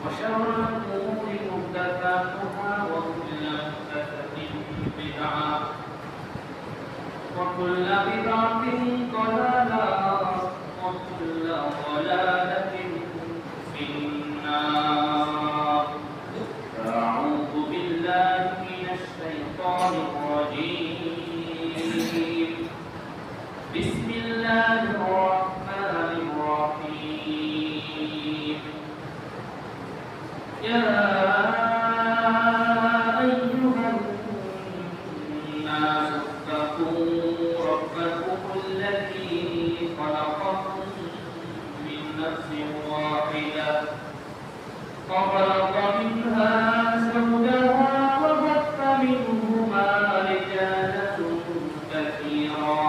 وشر الأمور محدثاتها وكل محدثة بدعة وكل بدعة ضلالة وكل ضلالة في النار. أعوذ بالله من الشيطان الرجيم. بسم الله الرحمن الرحيم. يا أيها الناس اتقوا ربكم الذي خلقكم من نفس واحدة وخلق منها زوجها وبث منهما رجالا كثيرا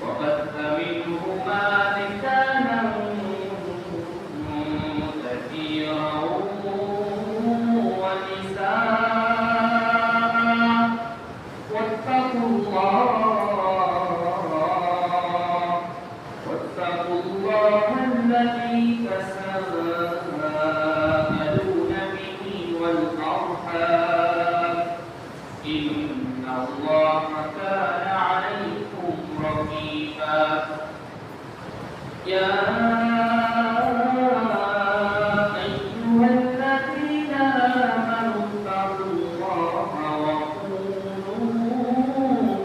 ونساء واتقوا الله الذي تساءلون به والأرحام إن الله كان عليكم رقيبا. يا أيها الذين آمنوا اتقوا الله وقولوا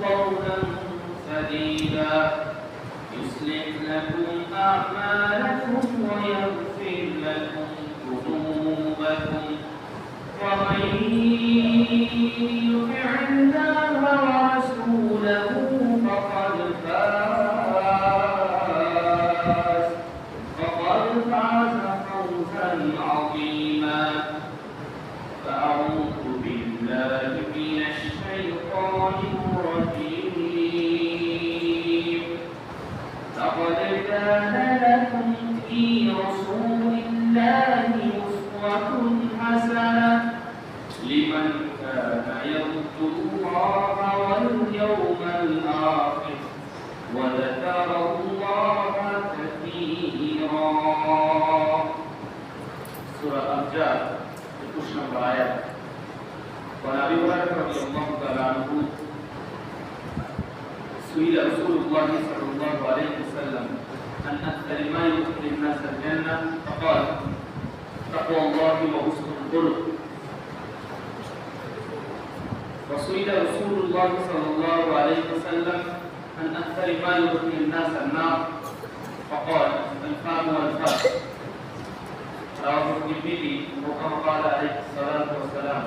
قولا سديدا يصلح لكم أعمالكم ويغفر لكم ذنوبكم ومن يطع الله ورسوله فقد فاز فوزا عظيما. فأعوذ بالله من الشيطان الرجيم. لقد كان لكم في رسول الله أسوة حسنة لمن كان يرجو الله واليوم الآخر وذكر الله كثيرا. سورة الأحزاب 21 নম্বর আয়াত। وعن أبي هريرة رضي الله تعالى عنه سئل رسول الله صلى الله عليه وسلم عن أكثر ما يدخل الناس الجنة فقال تقوى الله وحسن الخلق. وسئل رسول الله صلى الله عليه وسلم عن أكثر ما يدخل الناس النار فقال الفم والفرج. رواه الترمذي وكما قال عليه الصلاة والسلام.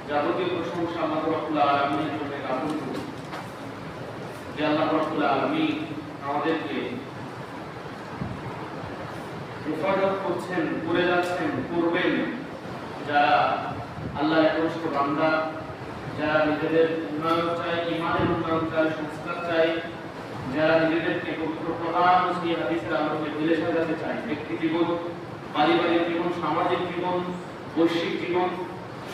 যাবতীয় প্রশংসা আল্লাহ রাব্বুল আলামিনের জন্য জ্ঞাপন করি যে আল্লাহ রাব্বুল আলামিন আমাদেরকে হেফাজত করছেন, করে যাচ্ছেন, করবেন যারা আল্লাহর একনিষ্ঠ বান্দা, যারা নিজেদের উন্নয়ন চায়, ঈমানের উন্নয়ন চায়, সংস্কার চায়, যারা নিজেদেরকে পবিত্র কোরআন ও সহিহ হাদিসের আলোকে ঢেলে সাজাতে চায়, ব্যক্তি জীবন, পারিবারিক জীবন, সামাজিক জীবন, বৈশ্বিক জীবন,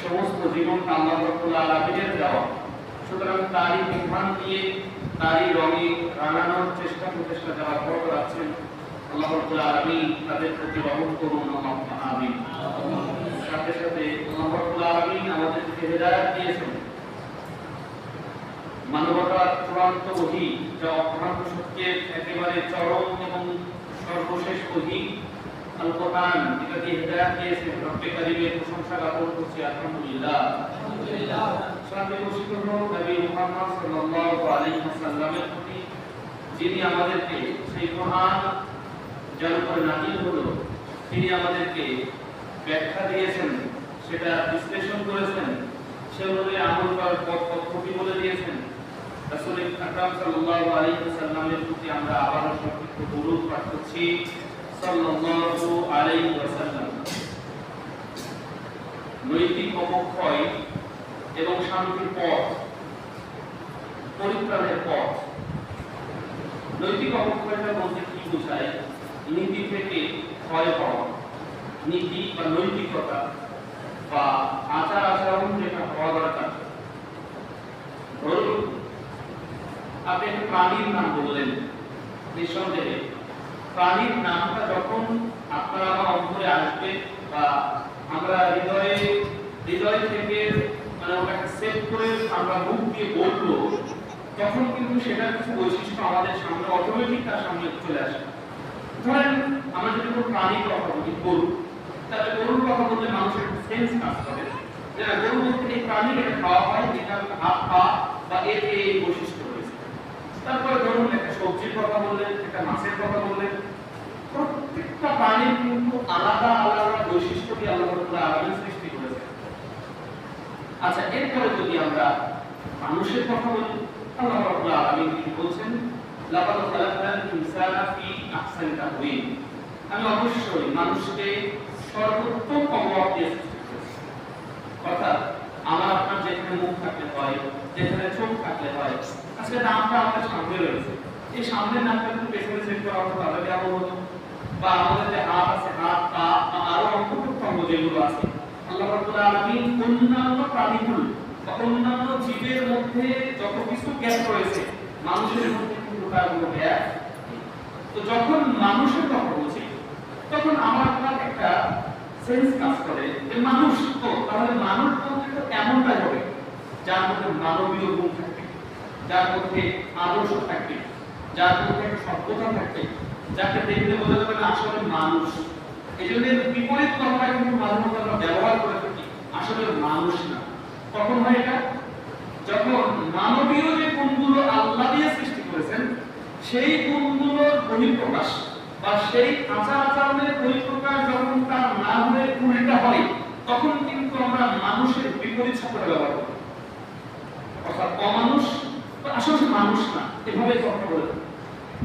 সমস্ত জীবনটা আল্লাহ রাব্বুল আলামিনের দেওয়া। সুতরাং তারই বিধান দিয়ে তারই রঙে রাঙানোর প্রচেষ্টা যারা করে যাচ্ছেন আল্লাহ রাব্বুল আলামিন তাদের প্রতি রহম করুন, আমিন। সাথে সাথে আল্লাহ রাব্বুল আলামিন আমাদেরকে হেদায়েত দিয়েছেন। মানবতার চূড়ান্ত ওহী, যা অভ্রান্ত সত্যের একেবারে চরম এবং সর্বশেষ ওহী আল কোরআন, এটাকে হেদায়েত দিয়েছেন। রব্বে কারীমের প্রশংসা জ্ঞাপন করছি, আলহামদুলিল্লাহ। সাথে বর্ষিত হোক নবী মুহাম্মদ সাল্লাল্লাহু আলাইহি ওয়াসাল্লামের প্রতি, যিনি আমাদেরকে সেই কোরআন যার উপরে নাযিল হলো তিনি আমাদেরকে ব্যাখ্যা দিয়েছেন, সেটা বিশ্লেষণ করেছেন, সে অনুযায়ী আমল করার পদ্ধতি বলে দিয়েছেন। রাসূল আকরাম সাল্লাল্লাহু আলাইহি ওয়াসাল্লামের প্রতি আমরা আবারও সংক্ষিপ্ত দরুদ পাঠ করছি, সাল্লাল্লাহু আলাইহি ওয়াসাল্লাম। নৈতিক অবক্ষয় এবং শান্তির পথ, পরিত্রাণের পথ। নৈতিক অবক্ষয়টা বলতে কি বোঝায়? নীতি থেকে ক্ষয় পাওয়া, নীতি বা নৈতিকতা বা আচার আচরণ যেটা হওয়া দরকার। ধরুন আপনি একটা প্রাণীর নাম বললেন, নিঃসন্দেহে প্রাণীর নামটা যখন আপনার আমার অন্তরে আসবে বা আমরা হৃদয় থেকে মানে ওটাকে সেভ করে আমরা মুখ দিয়ে বলবো, তখন কিন্তু সেটার কিছু বৈশিষ্ট্য আমাদের সামনে অটোমেটিক তার সামনে চলে আসে। ধরেন আমরা যদি কোনো প্রাণীর কথা বলি, গরু, তাহলে গরুর কথা বললে মানুষের সেন্স কাজ করে যে গরু বলতে এই প্রাণী এটা খাওয়া হয়, এটার হাত পা বা এর এই বৈশিষ্ট্য রয়েছে। তারপরে ধরুন একটা সবজির কথা বললেন, একটা মাছের কথা বললেন, প্রত্যেকটা প্রাণীর কিন্তু আলাদা আলাদা বৈশিষ্ট্য দিয়ে আল্লাহ তাআলা আলাদা সৃষ্টি করেছেন। আচ্ছা, এরপরে যদি আমরা মানুষের কথা বলি, আল্লাহ রাব্বুল আলামিন কি বলছেন, লাকাদ খালাকনাল ইনসানা ফি আহসানি তাকওয়িম, আমি অবশ্যই মানুষকে সর্বোত্তম অবয়ব দিয়ে সৃষ্টি করেছি। অর্থাৎ আমার আপনার যেখানে মুখ থাকলে হয়, যেখানে চোখ থাকলে হয়, আজকে নামটা আমাদের সামনে রয়েছে, এই সামনের নামটা কিন্তু পেছনে সেট করা হতো তাহলে কেমন হতো? বা আমাদের যে হাত আছে, হাত পা আরো অঙ্গ যেগুলো আছে, আল্লাহ রাব্বুল আলামিন অন্যান্য প্রাণীগুলো বা অন্যান্য জীবের মধ্যে যত কিছু গ্যাপ রয়েছে, মানুষের মধ্যে কিন্তু তার কোনো গ্যাপ নেই। তো যখন মানুষের কথা বলছি, তখন আমার আপনার একটা সেন্স কাজ করে যে মানুষ, তো তাহলে মানুষ বলতে তো এমনটাই হবে যার মধ্যে মানবীয় গুণ থাকবে, যার মধ্যে আদর্শ থাকবে, যার মধ্যে একটা সভ্যতা থাকবে, যাকে দেখলে বোঝা যাবে না আসলে মানুষ। এই জন্য বিপরীত কথাটা কিন্তু মাঝে মধ্যে আমরা ব্যবহার করে থাকি, আসলে মানুষ না। কখন হয় এটা? যখন মানবীয় যে গুণগুলো আল্লাহ দিয়ে সৃষ্টি করেছেন, সেই গুণগুলোর বহিঃপ্রকাশ বা সেই আচার আচরণের বহিঃপ্রকাশ যখন তার না হয়ে উল্টা হয়, তখন কিন্তু আমরা মানুষের বিপরীত শব্দ ব্যবহার করি, অর্থাৎ অমানুষ বা আসলে মানুষ না, এভাবে কথা বলে।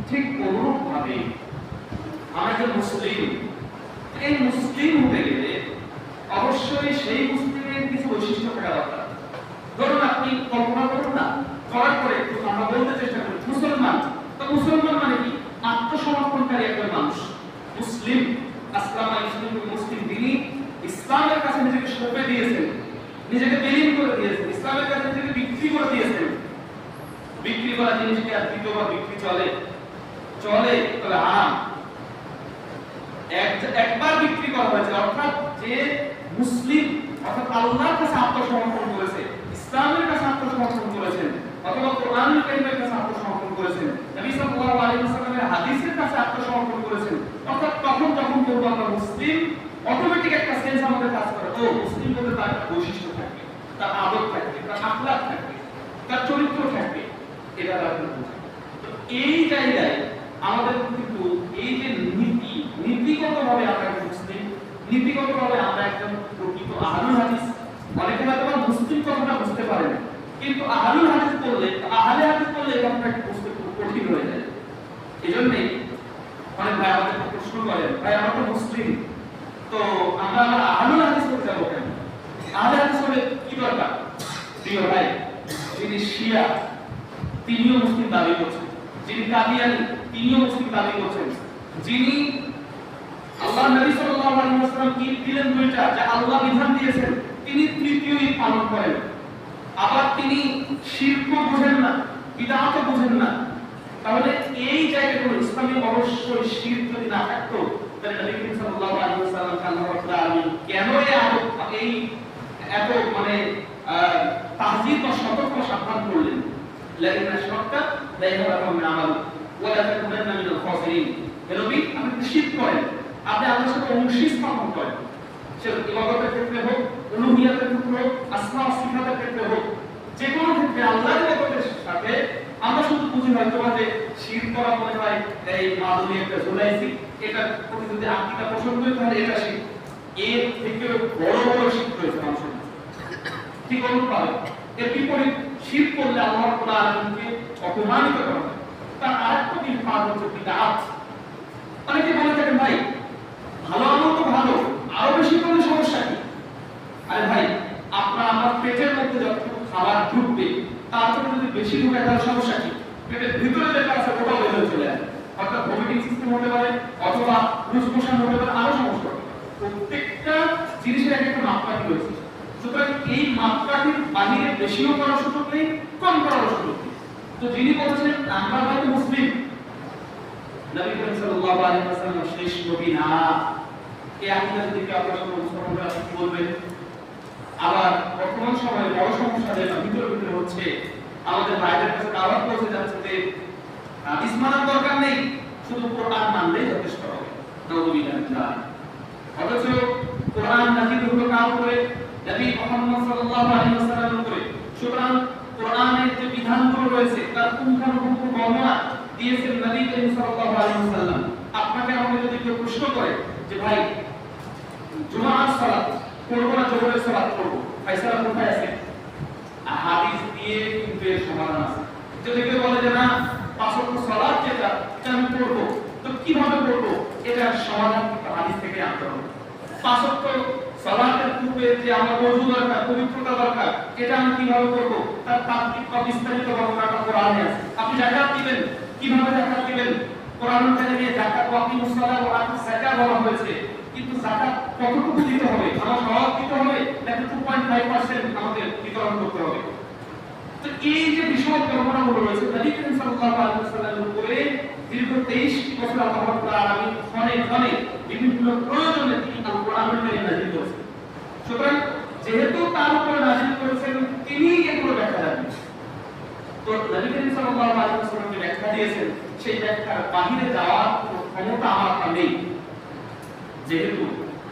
ঠিক অনুরূপ ভাবে আমরা যে মুসলিম, এই মুসলিম হতে গেলে অবশ্যই সেই মুসলিমের কিছু বৈশিষ্ট্য থাকা দরকার। ধরুন আপনি কল্পনা করুন না, করার পরে আমরা বলতে চেষ্টা করি মুসলমান, তো মুসলমান মানে কি? আত্মসমর্পণকারী একজন মানুষ। মুসলিম, আসলামা ইসলাম, মুসলিম, তিনি ইসলামের কাছে নিজেকে সঁপে দিয়েছেন, নিজেকে বিলীন করে দিয়েছেন, ইসলামের কাছে নিজেকে বিক্রি করে দিয়েছেন। বিক্রি করা জিনিসকে আর দ্বিতীয়বার বিক্রি চলে? চলে, তবে হারাম। একবার বিক্রি করা হয়েছে, অর্থাৎ যে মুসলিম অর্থাৎ আল্লাহর কাছে আত্মসমর্পণ করেছে, ইসলামের কাছে আত্মসমর্পণ করেছেন, অথবা কোরআনুল কারীমের কাছে আত্মসমর্পণ করেছেন, নবী সাল্লাল্লাহু আলাইহি ওয়াসাল্লামের হাদিসের কাছে আত্মসমর্পণ করেছেন, অর্থাৎ তখন যখন কেউ আমরা মুসলিম, অটোমেটিক একটা সেন্স আমাদের কাজ করে, ও মুসলিম বলতে তার একটা বৈশিষ্ট্য থাকবে, তার আদব থাকবে, তার আখলাক থাকবে, তার চরিত্র থাকবে, এটা তার বোঝা। তো এই জায়গায় আমাদের কিন্তু এই যে নীতিগতভাবে আমরা একজন মুসলিম, নীতিগতভাবে আমরা একজন প্রকৃত আহলুল হাদিস। অনেকে হয়তো মুসলিম কথাটা বুঝতে পারে না, কিন্তু আহলুল হাদিস বললে, আহলে হাদিস বললে এই কথাটা বুঝতে খুব কঠিন হয়ে যায়। এজন্য অনেক ভাই আমাদের প্রশ্ন করেন, ভাই আমরা তো মুসলিম, তো আমরা আবার আহলুল হাদিস করতে যাবো কেন? আহলে হাদিস হলে কি দরকার? প্রিয় ভাই, যিনি শিয়া তিনিও মুসলিম দাবি করছেন, যিনি কাদিয়ানী তিনিও মুসলিম দাবি করছেন, যিনি আল্লাহ নবী সাল্লাল্লাহু আলাইহি ওয়াসাল্লাম কি দিলেন দুইটা, যা আল্লাহ বিধান দিয়েছেন, তিনি তৃতীয় ঈদ পালন করেন। আবার তিনি শিরক বুঝেন না, বিদআত বুঝেন না। তাহলে এই জায়গাগুলো ইসলামে অবশ্যই শিরক যদি না থাকতো, তাহলে নবী করিম সাল্লাল্লাহু আলাইহি ওয়াসাল্লাম আল্লাহ রাব্বুল আলামিন কেন এই এত মানে তাহযীর বা সতর্ক সাবধান করলেন? লাইন আশরাকতা লা ইয়াহবাতু মিন আমালিক ওয়া লা তাকুনান্না মিনাল খাসিরিন। নবী, আপনি শিরক করেন, আপনি আল্লাহর সাথে অংশ স্থাপন করেন, সেটা ইবাদতের ক্ষেত্রে হোক, উলুহিয়াতের ক্ষেত্রে হোক, আসমা ও সিফাতের ক্ষেত্রে হোক, যে কোনো ক্ষেত্রে আল্লাহর ইবাদতের সাথে আমরা শুধু বুঝি হয়তো যে শিরক করা মনে হয় এই মাদুলি একটা ঝুলাইছি, এটা প্রতি যদি আকীদা পোষণ করে তাহলে এটা শিরক। এর থেকে বড় বড় শিরক রয়েছে মানুষের। ঠিক অনুপাতে এর বিপরীত শিরক করলে আল্লাহ রাব্বুল আলামিনকে অপমানিত করা হয়। তার আরেকটা বিভাগ হচ্ছে বিদআত। অনেকে বলে থাকেন, ভাই ভালো আমল তো ভালো, আরো বেশি করলে সমস্যা কি? আরে ভাই, আপনার আমার পেটের মধ্যে যতটুকু খাবার ঢুকবে তার থেকে যদি বেশি ঢুকে তাহলে সমস্যা কি? পেটের ভিতরে যেটা আছে ওটাও বের হয়ে চলে আসে, অর্থাৎ ভমিটিং সিস্টেম হতে পারে, অথবা লুজমোশন হতে পারে, আরো সমস্যা হতে পারে। প্রত্যেকটা জিনিসের একটা মাপকাঠি রয়েছে। সুতরাং এই মাপকাঠির বাহিরে বেশিও করার সুযোগ নেই, কম করার সুযোগ নেই। তো যিনি বলছেন আমরা হয়তো মুসলিম, নবী করিম সাল্লাল্লাহু আলাইহি ওয়াসাল্লাম শেষ নবী না, এই আকীদা যদি কেউ আপনার সামনে উপস্থাপন করে আপনি কি বলবেন? আবার বর্তমান সময়ে বড় সমস্যা যেটা ভিতরে হচ্ছে, আমাদের ভাইদের কাছে দাওয়াত পৌঁছে যাচ্ছে যে হাদিস মানার দরকার নেই, শুধু কোরআন মানলেই যথেষ্ট হবে। নাউযুবিল্লাহ। অথচ কোরআন নাযিল হলো কার উপরে? নবী মুহাম্মদ সাল্লাল্লাহু আলাইহি ওয়াসাল্লামের উপরে। সুতরাং কোরআনের যে বিধানগুলো রয়েছে তার পুঙ্খানুপুঙ্খ বর্ণনা দিয়েছেন নবী করিম সাল্লাল্লাহু আলাইহি ওয়াসাল্লাম। আপনাকে আমাকে যদি কেউ প্রশ্ন করে যে ভাই জুমার সালাত করব না জোহরের সালাত করব, ফয়সালা কোথায় আছে? হাদিস দিয়ে কিন্তু এর সমাধান আছে। যদি কেউ বলে যে না পাঁচ ওয়াক্ত সালাত যেটা আমি করব, তো কিভাবে করব? এটার সমাধান কিন্তু হাদিস থেকে আনতে হবে। পাঁচ ওয়াক্ত সালাতের পূর্বে যে আমার ওযু দরকার, পবিত্রতা দরকার, এটা আমি কিভাবে করব? তার তাত্ত্বিক বা বিস্তারিত বর্ণনাটা কোরআনে আছে। আপনি যাকাত দিবেন, কিভাবে যাকাত দিবেন? কোরআন কারিমে যাকাত ওয়া আকিমুস সালাত ওয়া আতুস যাকাত বলা হয়েছে, কিন্তু যাকাত কতটুকু দিতে হবে? আমার সওয়াব দিতে হবে নাকি 2.5% আমাদের বিতরণ করতে হবে? তো এই যে বিষয় বর্ণনাগুলো রয়েছে নবী করিম সাল্লাল্লাহু আলাইহি ওয়াসাল্লামের উপরে দীর্ঘ 23 বছর আল্লাহ রাব্বুল আলামিন ক্ষণে বিভিন্ন প্রয়োজনে তিনি আল কোরআনুল কারীম নাযিল করেছেন। সুতরাং যেহেতু তার উপরে নাযিল করেছেন তিনি এগুলো ব্যাখ্যা জানেন, তো নবী করিম সাল্লাল্লাহু আলাইহি ওয়াসাল্লাম যে ব্যাখ্যা দিয়েছেন সেই ব্যাখ্যার বাহিরে যাওয়ার ক্ষমতা আমার নেই। যেহেতু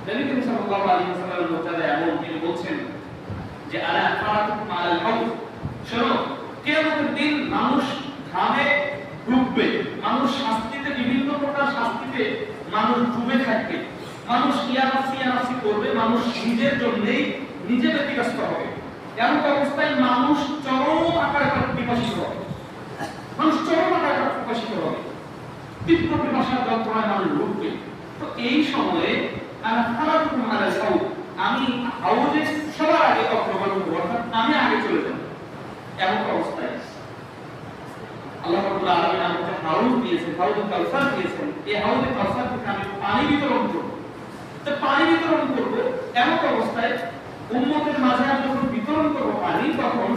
নবী করিম সাল্লাল্লাহু আলাইহি ওয়াসাল্লামের মর্যাদা এমন, তিনি বলছেন যে আলা ফারাতুকুম আলাল হাউজ, শোনো কিয়ামতের দিন মানুষ ঘামে ডুববে, মানুষ শাস্তিতে বিভিন্ন প্রকার শাস্তিতে মানুষ ডুবে থাকবে, মানুষ ইয়া নাফসি করবে, মানুষ নিজের জন্যই নিজে ব্যতিব্যস্ত হবে। এমন অবস্থায় মানুষ চরম আকারে পিপাসিত হবে, মানুষ চরম আকারে পিপাসিত হবে, তীব্র পিপাসার যন্ত্রণায় মানুষ ডুববে। তো এই সময়ে আলা ফারাতুকুম আলাল হাউজ, আমি হাউজে সবার আগে অগ্রগণ করব, অর্থাৎ আমি আগে চলে যাব। এমন অবস্থায় আল্লাহ রাব্বুল আলামিন আমাকে হাউজ দিয়েছেন, হাউজে কাউসার দিয়েছেন। এই হাউজে কাউসার থেকে আমি পানি বিতরণ করব। তো পানি বিতরণ করব এমন অবস্থায় উম্মতের মাঝে আমি যখন বিতরণ করব পানি, তখন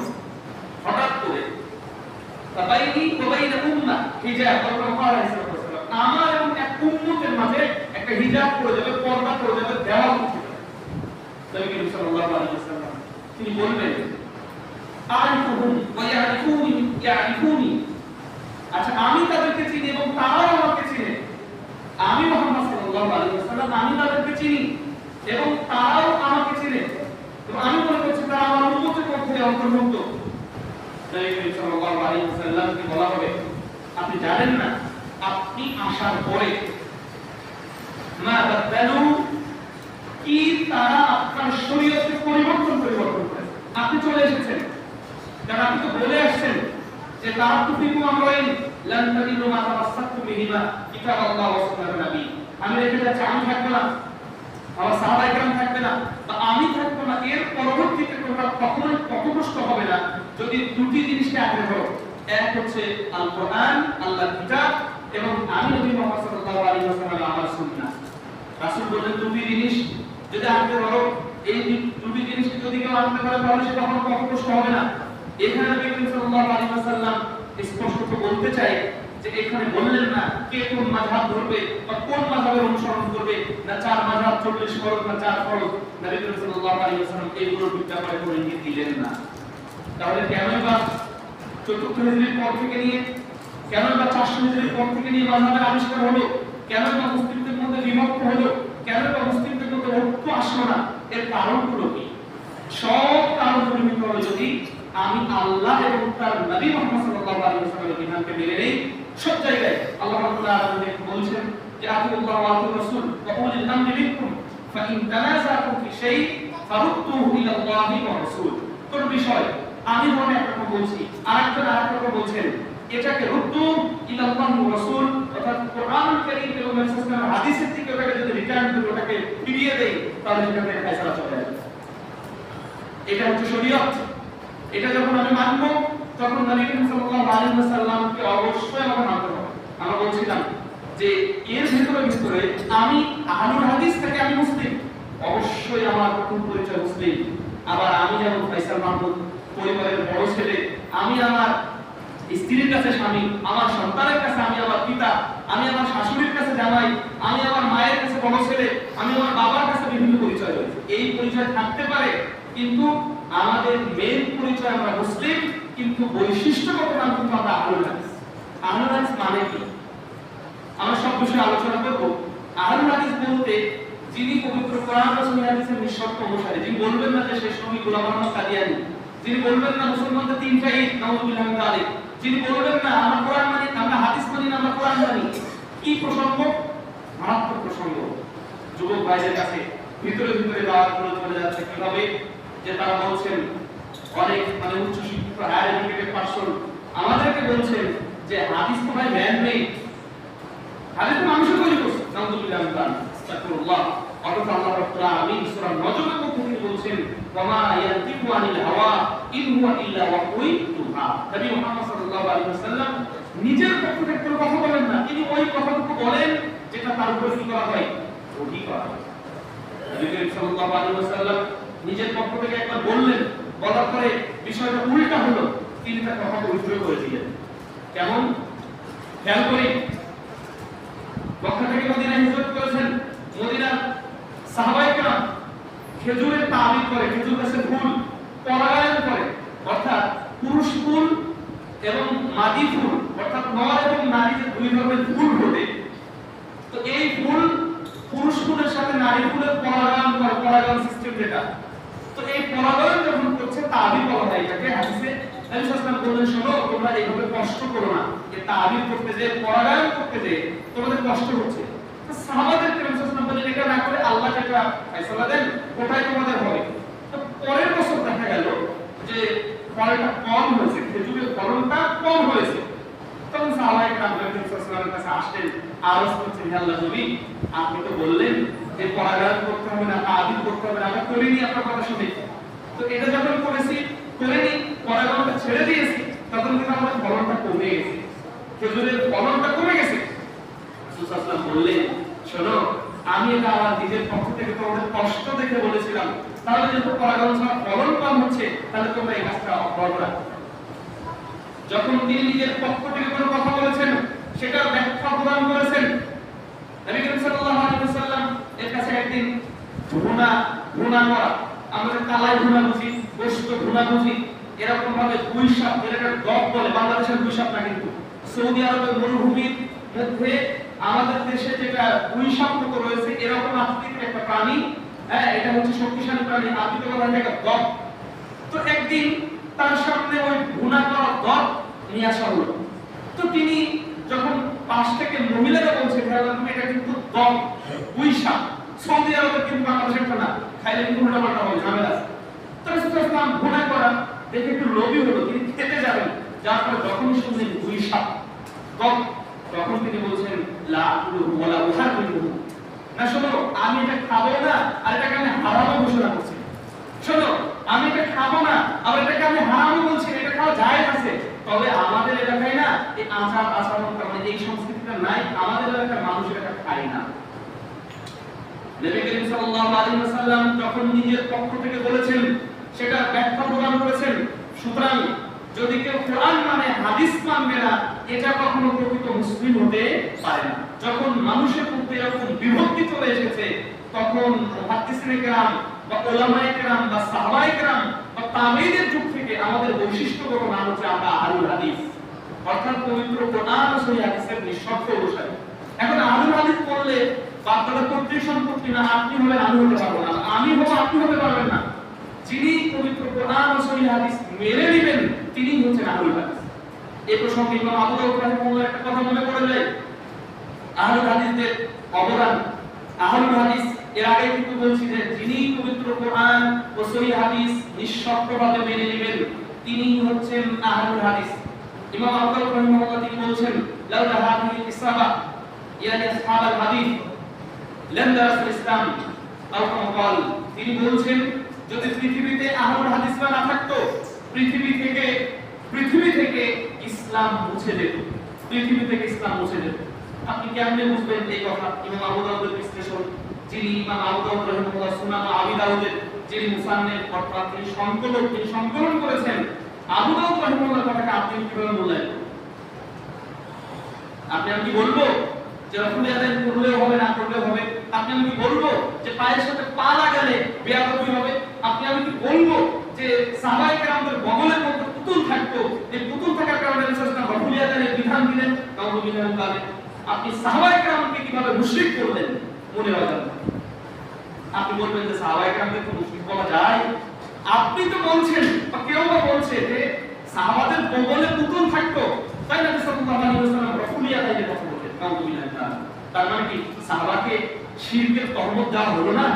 হঠাৎ করে তাবাইনি ওয়াবাইনা উম্মাহ হিজাব, আমার এবং এক উম্মতের মাঝে একটা হিজাব পড়ে যাবে, পর্দা পড়ে যাবে, দেওয়াল উঠে যাবে। নবী করিম সাল্লাল্লাহু আলাইহি ওয়াসাল্লাম তিনি বলবেন আরিফুহুম ওয়া ইয়ারিফুনি, আচ্ছা আমি তাদেরকে চিনি এবং তারাও আমাকে চিনে। আমি মুহাম্মদ সাল্লাল্লাহু আলাইহি ওয়াসাল্লাম, আমি তাদেরকে চিনি এবং তারাও আমাকে চিনে। তো আমি মনে করছি তারা আমার উম্মতের মধ্যে অন্তর্ভুক্ত। নবী করিম সাল্লাল্লাহু আলাইহি ওয়াসাল্লামকে বলা হবে আপনি জানেন না আপনি আসার পরে মা বাদালু, কি তারা আপনার শরীয়তকে পরিবর্তন করেছে। আপনি চলে এসেছেন, কারণ আপনি তো বলে আসছেন যে তারাকতু ফিকুম আমরাইন লান তাদিলু মা তামাসসাকতুম বিহিমা কিতাবাল্লাহ ওয়া সুন্নাতুন নবী। আমি রেখে যাচ্ছি, আমি থাকবো না, আমার সাহাবায়ে কেরাম থাকবে না, বা আমি থাকবো না, এর পরবর্তীতে তোমরা কখনোই পথভ্রষ্ট হবে না যদি দুটি জিনিসকে আঁকড়ে ধরো। এক হচ্ছে আল কোরআন, আল্লাহর কিতাব, এবং আমি নবী মুহাম্মদ সাল্লাল্লাহু আলাইহি ওয়াসাল্লাম আমার সুন্নাহ। রাসূল বলেন দুটি জিনিস যদি আঁকড়ে ধরো, এই দুটি জিনিসকে যদি কেউ আঁকড়ে ধরে তাহলে সে কখনো পথভ্রষ্ট হবে না। এখানে নবী করিম সাল্লাল্লাহু আলাইহি ওয়াসাল্লাম স্পষ্ট বলতে চাই যে এখানে বললেন না কে কোন মাযহাব ধরবে বা কোন মাযহাবের অনুসরণ করবে, না চার মাযহাব 40 ফরজ না 4 ফরজ। নবী করিম সাল্লাল্লাহু আলাইহি ওয়াসাল্লাম এইগুলোর বিজ্ঞাপন করে ইঙ্গিত দিলেন না। তাহলে কেনই বা চতুর্থ হিজরির পর থেকে নিয়ে, কেনই বা 400 হিজরির পর থেকে নিয়ে মাযহাবের আবিষ্কার হলো, কেনই বা মুসলিমদের মধ্যে বিভক্ত হলো, কেনই বা মুসলিমদের মধ্যে ঐক্য আসলো না? এর কারণগুলো কি? সব কারণগুলো কিন্তু হলো যদি আমি আল্লাহ এবং তার নবী মুহাম্মদ সাল্লাল্লাহু আলাইহি ওয়াসাল্লামের বিধানকে মেনে নেই। সব জায়গায় আল্লাহ রাব্বুল আলামিন বলছেন যে আতিউল্লাহ ওয়া আতিউর রাসূল ওয়া উলিল আমরি মিনকুম ফাইন তানাযাতুম ফি শাই ফারুদ্দুহু ইলাল্লাহি ওয়া রাসূল। কোন বিষয় আমি মনে একরকম বলছি, আরেকজন আরেকরকম বলছেন, এটাকে রুদ্দু ইলাল্লাহি ওয়া রাসূল, অর্থাৎ কোরআনুল কারীম এবং রাসূলের হাদিসের থেকে ওটাকে যদি রিটার্ন করে ওটাকে ফিরিয়ে দেই তাহলে সেখানে ফয়সালা চলে আসবে। এটা হচ্ছে শরীয়ত। এটা যখন আমি মানব তখন নবী করিম সাল্লাল্লাহু আলাইহি ওয়াসাল্লামকে অবশ্যই আমাকে মানতে হবে। আমরা বলছিলাম যে এর ভিতরে আমি আহলুল হাদিস থেকে আমি মুসলিম, অবশ্যই আমার প্রথম পরিচয় মুসলিম। আবার আমি যেমন ফয়সাল মাহমুদ পরিবারের বড় ছেলে, আমি আমার স্ত্রীর কাছে স্বামী, আমার সন্তানের কাছে আমি আমার পিতা, আমি আমার শাশুড়ির কাছে জামাই, আমি আমার মায়ের কাছে বড় ছেলে, আমি আমার বাবার কাছে বিভিন্ন পরিচয় রয়েছে। এই পরিচয় থাকতে পারে, কিন্তু আমাদের মেন পরিচয় আমরা মুসলিম, কিন্তু বৈশিষ্ট্যগত নাম কিন্তু আমরা আহলুল হাদিস। আহলুল হাদিস মানে কি আমরা সব বিষয়ে আলোচনা করব। আহলুল হাদিস বলতে যিনি পবিত্র কোরআন ও সুন্নাহ হাদিসের নিঃশর্ত অনুসারী, যিনি বলবেন না যে শেষ নবী গোলাম আহমদ কাদিয়ানী, যিনি বলবেন না মুসলমানদের তিনটা ঈদ নাউযুবিল্লাহি মিন যালিক, যিনি বলবেন না আমরা কোরআন মানি, আমরা হাদিস মানি না, আমরা কোরআন মানি। কি প্রসঙ্গ? মারাত্মক প্রসঙ্গ। যুবক ভাইদের কাছে ভিতরে ভিতরে দাওয়াতগুলো চলে যাচ্ছে কিভাবে, যে তারা বলছেন অনেক উচ্চ শিক্ষিত হায়ার এডুকেটেড পারসন আমাদেরকে বলছেন যে হাদিস তো ভাই ম্যান মেড, হাদিস তো মানুষের তৈরি করছে। নাউযুবিল্লাহি মিন যালিক, আস্তাগফিরুল্লাহ। অথচ আল্লাহ রাব্বুল আলামিন সূরা নজমের মধ্যে তিনি বলছেন ওয়ামা ইয়ানতিকু আনিল হাওয়া ইন হুয়া ইল্লা ওয়াহয়ুন ইউহা। নবী মুহাম্মদ সাল্লাল্লাহু আলাইহি ওয়াসাল্লাম নিজের পক্ষ থেকে কোনো কথা বলেন না, তিনি ওই কথাটুকু বলেন যেটা তার উপর কি করা হয়, ওহী করা হয়। নবী করিম সাল্লাল্লাহু আলাইহি ওয়াসাল্লাম নিজের পক্ষ থেকে একবার বললেন, বলার পরে বিষয়টা উল্টা হলো, তিনি তার কথাকে উল্টো করে দিলেন। কেমন? খেয়াল করি, মক্কা থেকে মদিনায় হিজরত করেছেন, মদিনার সাহাবায়ে কেরাম খেজুরের তাবিদ করে, খেজুর গাছের ফুল পরাগায়ন করে, অর্থাৎ পুরুষ ফুল এবং মাদি ফুল, অর্থাৎ নর এবং নারী যে দুই ধরনের ফুল ঘটে, তো এই ফুল পুরুষ ফুলের সাথে নারী ফুলের পরাগায়ন করে, পরাগায়ন সিস্টেম যেটা, তো এই পরাগায়ন যখন করছে তাবিদ বলা হয় এটাকে। হাদিসে নবী সাল্লাল্লাহু আলাইহি ওয়াসাল্লাম বলেন, শোনো তোমরা এইভাবে কষ্ট করো না, এই তাবিদ করতে যে পরাগায়ন করতে যে তোমাদের কষ্ট হচ্ছে। তো সাহাবাদেরকে নবী সাল্লাল্লাহু আলাইহি ওয়াসাল্লাম বলেন এটা না করে আল্লাহ যেটা ফয়সালা দেন ওটাই তোমাদের হবে। তো পরের বছর দেখা গেল যে ফলটা কম হয়েছে, খেজুরের ফলনটা কম হয়েছে। তখন সাহাবায়ে কেরাম নবী সাল্লাল্লাহু আলাইহি ওয়াসাল্লামের কাছে আসলেন, আরজ করছেন, হে আল্লাহর নবী আপনি তো বললেন যে পরাগায়ন করতে হবে না, তাবিদ করতে হবে না, আমরা করিনি আপনার কথা শুনে। তো এটা যখন করেছি, করিনি, পরাগায়নটা ছেড়ে দিয়েছি, তখন কিন্তু আমাদের ফলনটা কমে গেছে, খেজুরের ফলনটা কমে গেছে। রাসূল সাল্লাল্লাহু আলাইহি ওয়াসাল্লাম বললেন, শোনো আমি এটা আমার নিজের পক্ষ থেকে তোমাদের কষ্ট দেখে বলেছিলাম, তাহলে যেহেতু পরাগায়ন ছাড়া ফলন কম হচ্ছে, তাহলে তোমরা এই কাজটা অব্যাহত রাখো। যখন তিনি নিজের পক্ষ থেকে কোনো কথা বলেছেন, সেটা ব্যাখ্যা প্রদান করেছেন। নবী করিম সাল্লাল্লাহু আলাইহি ওয়াসাল্লাম এর কাছে একদিন ভুনা করা, আমরা কালাই ভুনা বুঝি, গোশত ভুনা বুঝি, এরকম ভাবে দুই সাপ, এটাকে গপ বলে, বাংলাদেশের দুই সাপ না, কিন্তু সৌদি আরবের মরুভূমির মধ্যে আমাদের দেশে যেটা দুই সাপ মতো রয়েছে, এরকম আকৃতির একটা প্রাণী, হ্যাঁ এটা হচ্ছে শক্তিশালী প্রাণী, আদিতে বলা হয় একটা গপ। তো একদিন তার সামনে ওই ভুনা করা গপ নিয়ে আসা হলো। তো তিনি যখন পাশ থেকে মহিলারা বলছে, তুমি এটা কিন্তু গপ, দুই সাপ, সৌদি আরবে কিন্তু বাংলাদেশের না, খাইলে কিন্তু উল্টা পাল্টা হবে, ঝামেলা আছে। তো রাসূলুল্লাহ ভুনা করা দেখে একটু লোভী হলো, তিনি খেতে যাবেন। যার পরে যখন শুনলেন দুই সাপ গপ, তখন তিনি বলছেন লা আকুলু ওয়ালা উহাররিমু, না শোনো আমি এটা খাবো না, আর এটাকে আমি হারামও ঘোষণা করছি। শোনো আমি এটা খাবো না, আর এটাকে আমি হারামও বলছি, এটা খাওয়া জায়েজ আছে, তবে আমাদের এলাকায় না এই আচার আচরণ, মানে এই সংস্কৃতিটা নাই, আমাদের এলাকার মানুষ এটা খায় না। নবী করিম সাল্লাল্লাহু আলাইহি ওয়াসাল্লাম যখন নিজের পক্ষ থেকে বলেছেন, সেটা ব্যাখ্যা প্রদান করেছেন। সুতরাং যদি কেউ কোরআন মানে হাদিস মানবে না, এটা কখনো প্রকৃত মুসলিম হতে পারে না। যখন মানুষের মধ্যে এরকম বিভক্তি চলে এসেছে, তখন মুহাদ্দিসিনে কেরাম বা উলামায়ে কেরাম বা সাহাবায়ে কেরাম বা তাবেঈদের যুগ থেকে আমাদের বৈশিষ্ট্যগত নাম হচ্ছে আমরা আহলুল হাদিস, অর্থাৎ পবিত্র কোরআন ও সহিহ হাদিসের নিঃশর্ত অনুসারী। এখন আহলুল হাদিস বললে বাপদাদা কর্তৃক সম্পত্তি না, আপনি হবেন আমি হতে পারবো না, আমি হবো আপনি হতে পারবেন না। যিনি পবিত্র কোরআন ও সহিহ হাদিস মেনে নেবেন, তিনি হচ্ছেন আহলুল হাদিস। এই প্রসঙ্গে ইমাম আবু দাউদ রাহিমাহুল্লাহ একটা কথা মনে পড়ে যায়, আহলুল হাদিসদের অবদান। আহলুল হাদিস এর আগে কিন্তু বলছি যে যিনি পবিত্র কোরআন ও সহিহ হাদিস নিঃশর্তভাবে মেনে নেবেন, তিনি হচ্ছেন আহলুল হাদিস। ইমাম আবু দাউদ রাহিমাহুল্লাহ তিনি বলছেন, লাউলা হাদিহিল ইসাবা ইয়ানি আসহাবুল হাদিস লাম দারাসুল ইসলাম আও কামা ক্বাল। তিনি বলছেন যদি পৃথিবীতে আহলুল হাদিসরা না থাকতো, পৃথিবী থেকে ইসলাম মুছে যেত, পৃথিবী থেকে ইসলাম মুছে যেত। আপনি কেমনে বুঝবেন এই কথা? ইমাম আবু দাউদের বিশ্লেষণ, যিনি ইমাম আবু দাউদ রাহিমাহুল্লাহ সুনান আবি দাউদের যিনি মুসান্নিফ, অর্থাৎ তিনি সংকলন করেছেন, আবু দাউদ রাহিমাহুল্লাহ কথাকে আপনি কিভাবে মূল্যায়ন করবেন? আপনি আমি কি বলবো যে রফুল ইয়াদাইন করলেও হবে না করলেও হবে? আপনি আমি কি বলবো যে পায়ের সাথে পা লাগালে বেয়াদবি হবে? আপনি আমি কি বলবো যে সাহাবায়ে কেরামদের বগলের মধ্যে পুতুল থাকতো, এই পুতুল থাকার কারণে রাসূলুল্লাহ রফুল ইয়াদাইনের বিধান দিলেন? নাউযুবিল্লাহি মিন যালিক। আপনি সাহাবায়ে কেরামকে কিভাবে মুশরিক করলেন মনে রাখবেন। আপনি বলবেন যে সাহাবায়ে কেরামকে তো মুশরিক বলা যায়? আপনি তো বলছেন বা কেউ বা বলছে যে সাহাবাদের বগলে পুতুল থাকতো, তাই নবী সাল্লাল্লাহু আলাইহি ওয়াসাল্লাম রফুল ইয়াদাইনের কথা বলেন। নাউযুবিল্লাহি মিন যালিক। তার মানে কি সাহাবাকে শিরকের তহমত দেওয়া হলো না?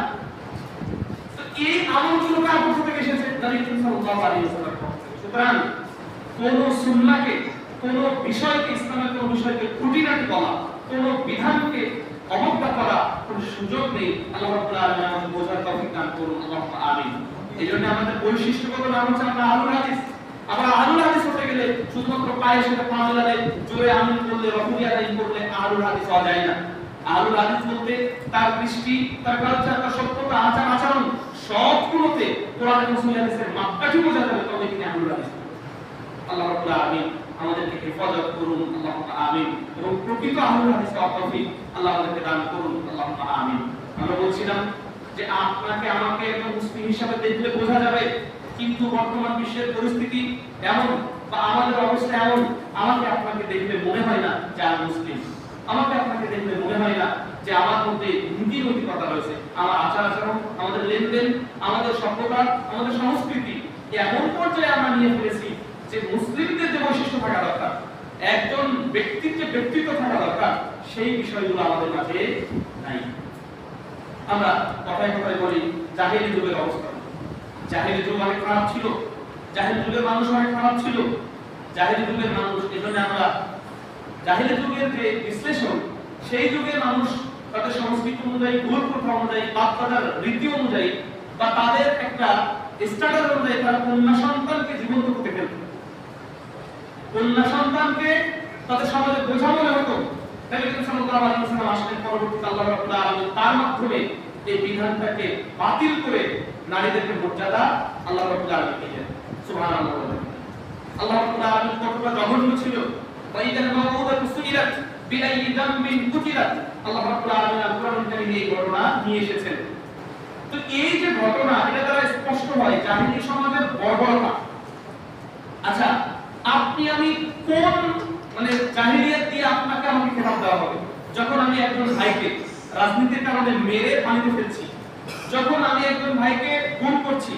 তো এই আমলগুলো কার পক্ষ থেকে এসেছে? নবী সাল্লাল্লাহু আলাইহি ওয়াসাল্লাম। সুতরাং কোন সুন্নাহকে, কোন বিষয়কে, ইসলামের কোন বিষয়কে খুঁটিনাটি বলা, কোন বিধানকে অবজ্ঞা করা কোনো সুযোগ নেই। আল্লাহ রাব্বুল আলামিন আমাদের বোঝার তৌফিক দান করুন। আল্লাহুম্মা আমিন। এইজন্য আমাদের বৈশিষ্ট্যগত নাম হচ্ছে আমরা আহলুল হাদিস। আমরা আহলুল হাদিস হতে গেলে শুধুমাত্র পায়ের সাথে পা মেলালে, জোরে আমিন বললে, রফুল ইয়াদাইন করলে আহলুল হাদিস হওয়া যায় না। আহলুল হাদিস বলতে তার দৃষ্টি, তার কালচার, তার সভ্যতা, আচার আচরণ সবগুলোতে কোরআন এবং সুন্নাহ হাদিসের মাপকাঠি বোঝাতে হবে, তবে তিনি আহলুল হাদিস। আল্লাহ রাব্বুল আলামিন আমাদেরকে হেফাজত করুন। আল্লাহুম্মা আমিন। এবং প্রকৃত আহলুল হাদিস হওয়ার তৌফিক আল্লাহ আমাদেরকে দান করুন। আল্লাহুম্মা আমিন। আমরা বলছিলাম যে আপনাকে আমাকে একজন মুসলিম হিসেবে দেখলে বোঝা যাবে, কিন্তু বর্তমান বিশ্বের পরিস্থিতি এমন বা আমাদের অবস্থা এমন, আমাকে আপনাকে দেখলে মনে হয় না যে আমি মুসলিম। আমাকে আপনাকে দেখলে মনে হয় না যে আমার মধ্যে নীতি নৈতিকতা রয়েছে। আমার আচার আচরণ, আমাদের লেনদেন, আমাদের সভ্যতা, আমাদের সংস্কৃতি এমন পর্যায়ে আমরা নিয়ে ফেলেছি যে মুসলিমদের যে বৈশিষ্ট্য থাকা দরকার, একজন ব্যক্তির যে ব্যক্তিত্ব থাকা দরকার, সেই বিষয়গুলো আমাদের মাঝে নাই। আমরা কথায় কথায় বলি জাহেলি যুগের অবস্থা। জাহেলি যুগ অনেক খারাপ ছিল, জাহেলি যুগের মানুষ অনেক খারাপ ছিল, জাহেলি যুগের মানুষ। এজন্য আমরা জাহেলি যুগের যে বিশ্লেষণ, সেই যুগের মানুষ তাদের সংস্কৃতি অনুযায়ী, ভুল প্রথা অনুযায়ী, বাপদাদার রীতি অনুযায়ী বা তাদের একটা স্ট্যান্ডার্ড অনুযায়ী তারা কন্যা সন্তানকে জীবন্ত করতে ফেলত। কন্যা সন্তানকে তাদের সমাজে বোঝা মনে হতো। নবী সাল্লাল্লাহু আলাইহি ওয়াসাল্লাম আসলেন, পরবর্তীতে আল্লাহ রাব্বুল আলামিন তার মাধ্যমে এই বিধানটাকে বাতিল করে নারীদেরকে মর্যাদা আল্লাহ রাব্বুল আলামিন দিলেন। সুবহানাল্লাহ। আল্লাহ রাব্বুল আলামিন কতটা জঘন্য ছিল। ওয়াইদাল মাউউদাতু সুইলাত বিআইয়ি যামবিন কুতিলাত। আল্লাহ রাব্বুল আলামিন কোরআন কারীমে এই ঘটনা নিয়ে এসেছেন। তো এই যে ঘটনা, এটা দ্বারা স্পষ্ট হয় জাহেলি সমাজের বর্বরতা। আচ্ছা, আপনি আমি কোন মানে জাহেলিয়াত দিয়ে আপনাকে আমাকে খেতাব দেওয়া হবে? যখন আমি একজন ভাইকে রাজনীতির কারণে মেরে পানিতে ফেলছি, যখন আমি একজন ভাইকে খুন করছি,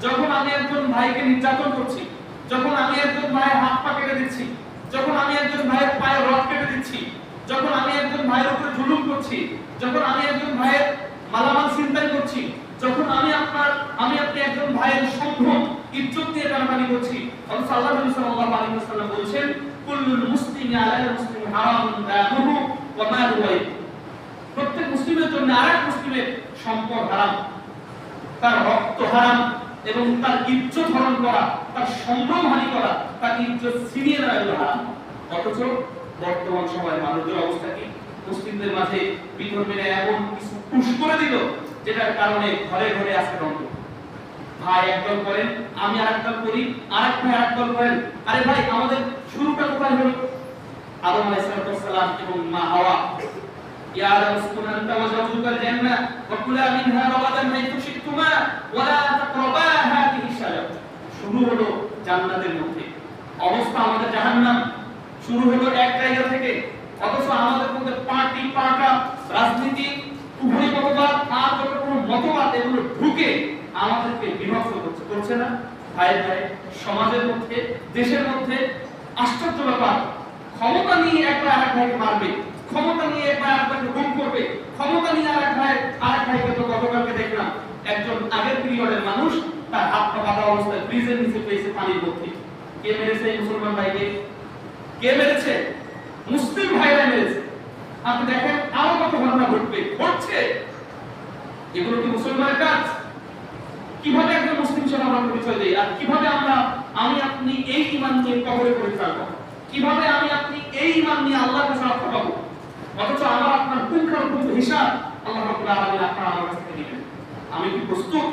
যখন আমি একজন ভাইকে নির্যাতন করছি, যখন আমি একজন ভাইয়ের হাত পা কেটে দিচ্ছি, যখন আমি একজন ভাইয়ের পায়ে রড কেটে দিচ্ছি, যখন আমি একজন ভাইয়ের উপরে জুলুম করছি, যখন আমি একজন ভাইয়ের মালামাল ছিনতাই করছি, যখন আমি আপনি একজন ভাইয়ের সম্ভ্রম ইজ্জত দিয়ে টানাটানি করছি, আল্লাহ সাল্লাল্লাহু আলাইহি ওয়াসাল্লাম বলেছেন কুল্লুল মুসলিমি আলাল মুসলিমি হারামুন দামুহু ওয়া মালুহু। প্রত্যেক মুসলিমের জন্য আরেক মুসলিমের সম্পদ হারাম, তার রক্ত হারাম এবং তার ইজ্জত হরণ করা, তার সম্ভ্রম হানি করা, তার ইজ্জত ছিনিয়ে নেওয়া এগুলো হারাম। অথচ বর্তমান সময়ে মানুষের অবস্থা কি? মুসলিমদের মাঝে বিধর্মীরা এমন কিছু পুশ করে দিল যেটার কারণে ঘরে ঘরে আজকে দ্বন্দ্ব। ভাই একদল করেন, আমি আরেকদল করি, আরেক ভাই আরেকদল করেন। আরে ভাই, আমাদের শুরুটা কোথায় হলো? আদম আলাইহিস সালাম এবং মা হাওয়া, ইয়া আদম উসকুন আনতা ওয়া যাওজুকাল জান্নাহ ওয়া কুলা মিনহা রাগাদান হাইতু শি'তুমা ওয়া লা তাকরাবা হাযিহি শাজারা। শুরু হলো জান্নাতের মধ্যে, অবস্থা আমাদের জাহান্নাম। শুরু হলো এক জায়গা থেকে, অথচ আমাদের মধ্যে পার্টি পার্টা, রাজনীতি, উভয় মতবাদ আর যত কোনো মতবাদ এগুলো ঢুকে আমাদেরকে বিভক্ত করছে না? ভাই ভাই সমাজের মধ্যে, দেশের মধ্যে আশ্চর্য ব্যাপার, ক্ষমতা নিয়ে একবার আরেক ভাইকে মারবে, ক্ষমতা নিয়ে একবার আরেক ভাইকে গুম করবে, ক্ষমতা নিয়ে আরেক ভাইকে। তো গতকালকে দেখলাম একজন আগের পিরিয়ডের মানুষ তার হাত পা বাঁধা অবস্থায় ব্রিজের নিচে পেয়েছে পানির মধ্যে। কে মেরেছে এই মুসলমান ভাইকে? কে মেরেছে? মুসলিম ভাইরা মেরেছে। আপনি দেখেন আরো কত ঘটনা ঘটছে। এগুলো কি মুসলমানের কাজ? কিভাবে একজন মুসলিম হিসেবে আমরা পরিচয় দেই? আর কিভাবে আমি আপনি এই ঈমান নিয়ে কবরে পরিচয় পাবো? কিভাবে আমি আপনি এই ঈমান নিয়ে আল্লাহর কাছে রক্ষা পাবো? অথচ আমার আপনার পুঙ্খানুপুঙ্খ হিসাব আল্লাহ রাব্বুল আলামিন আপনার আমার কাছে নেবেন। আমি কি প্রস্তুত?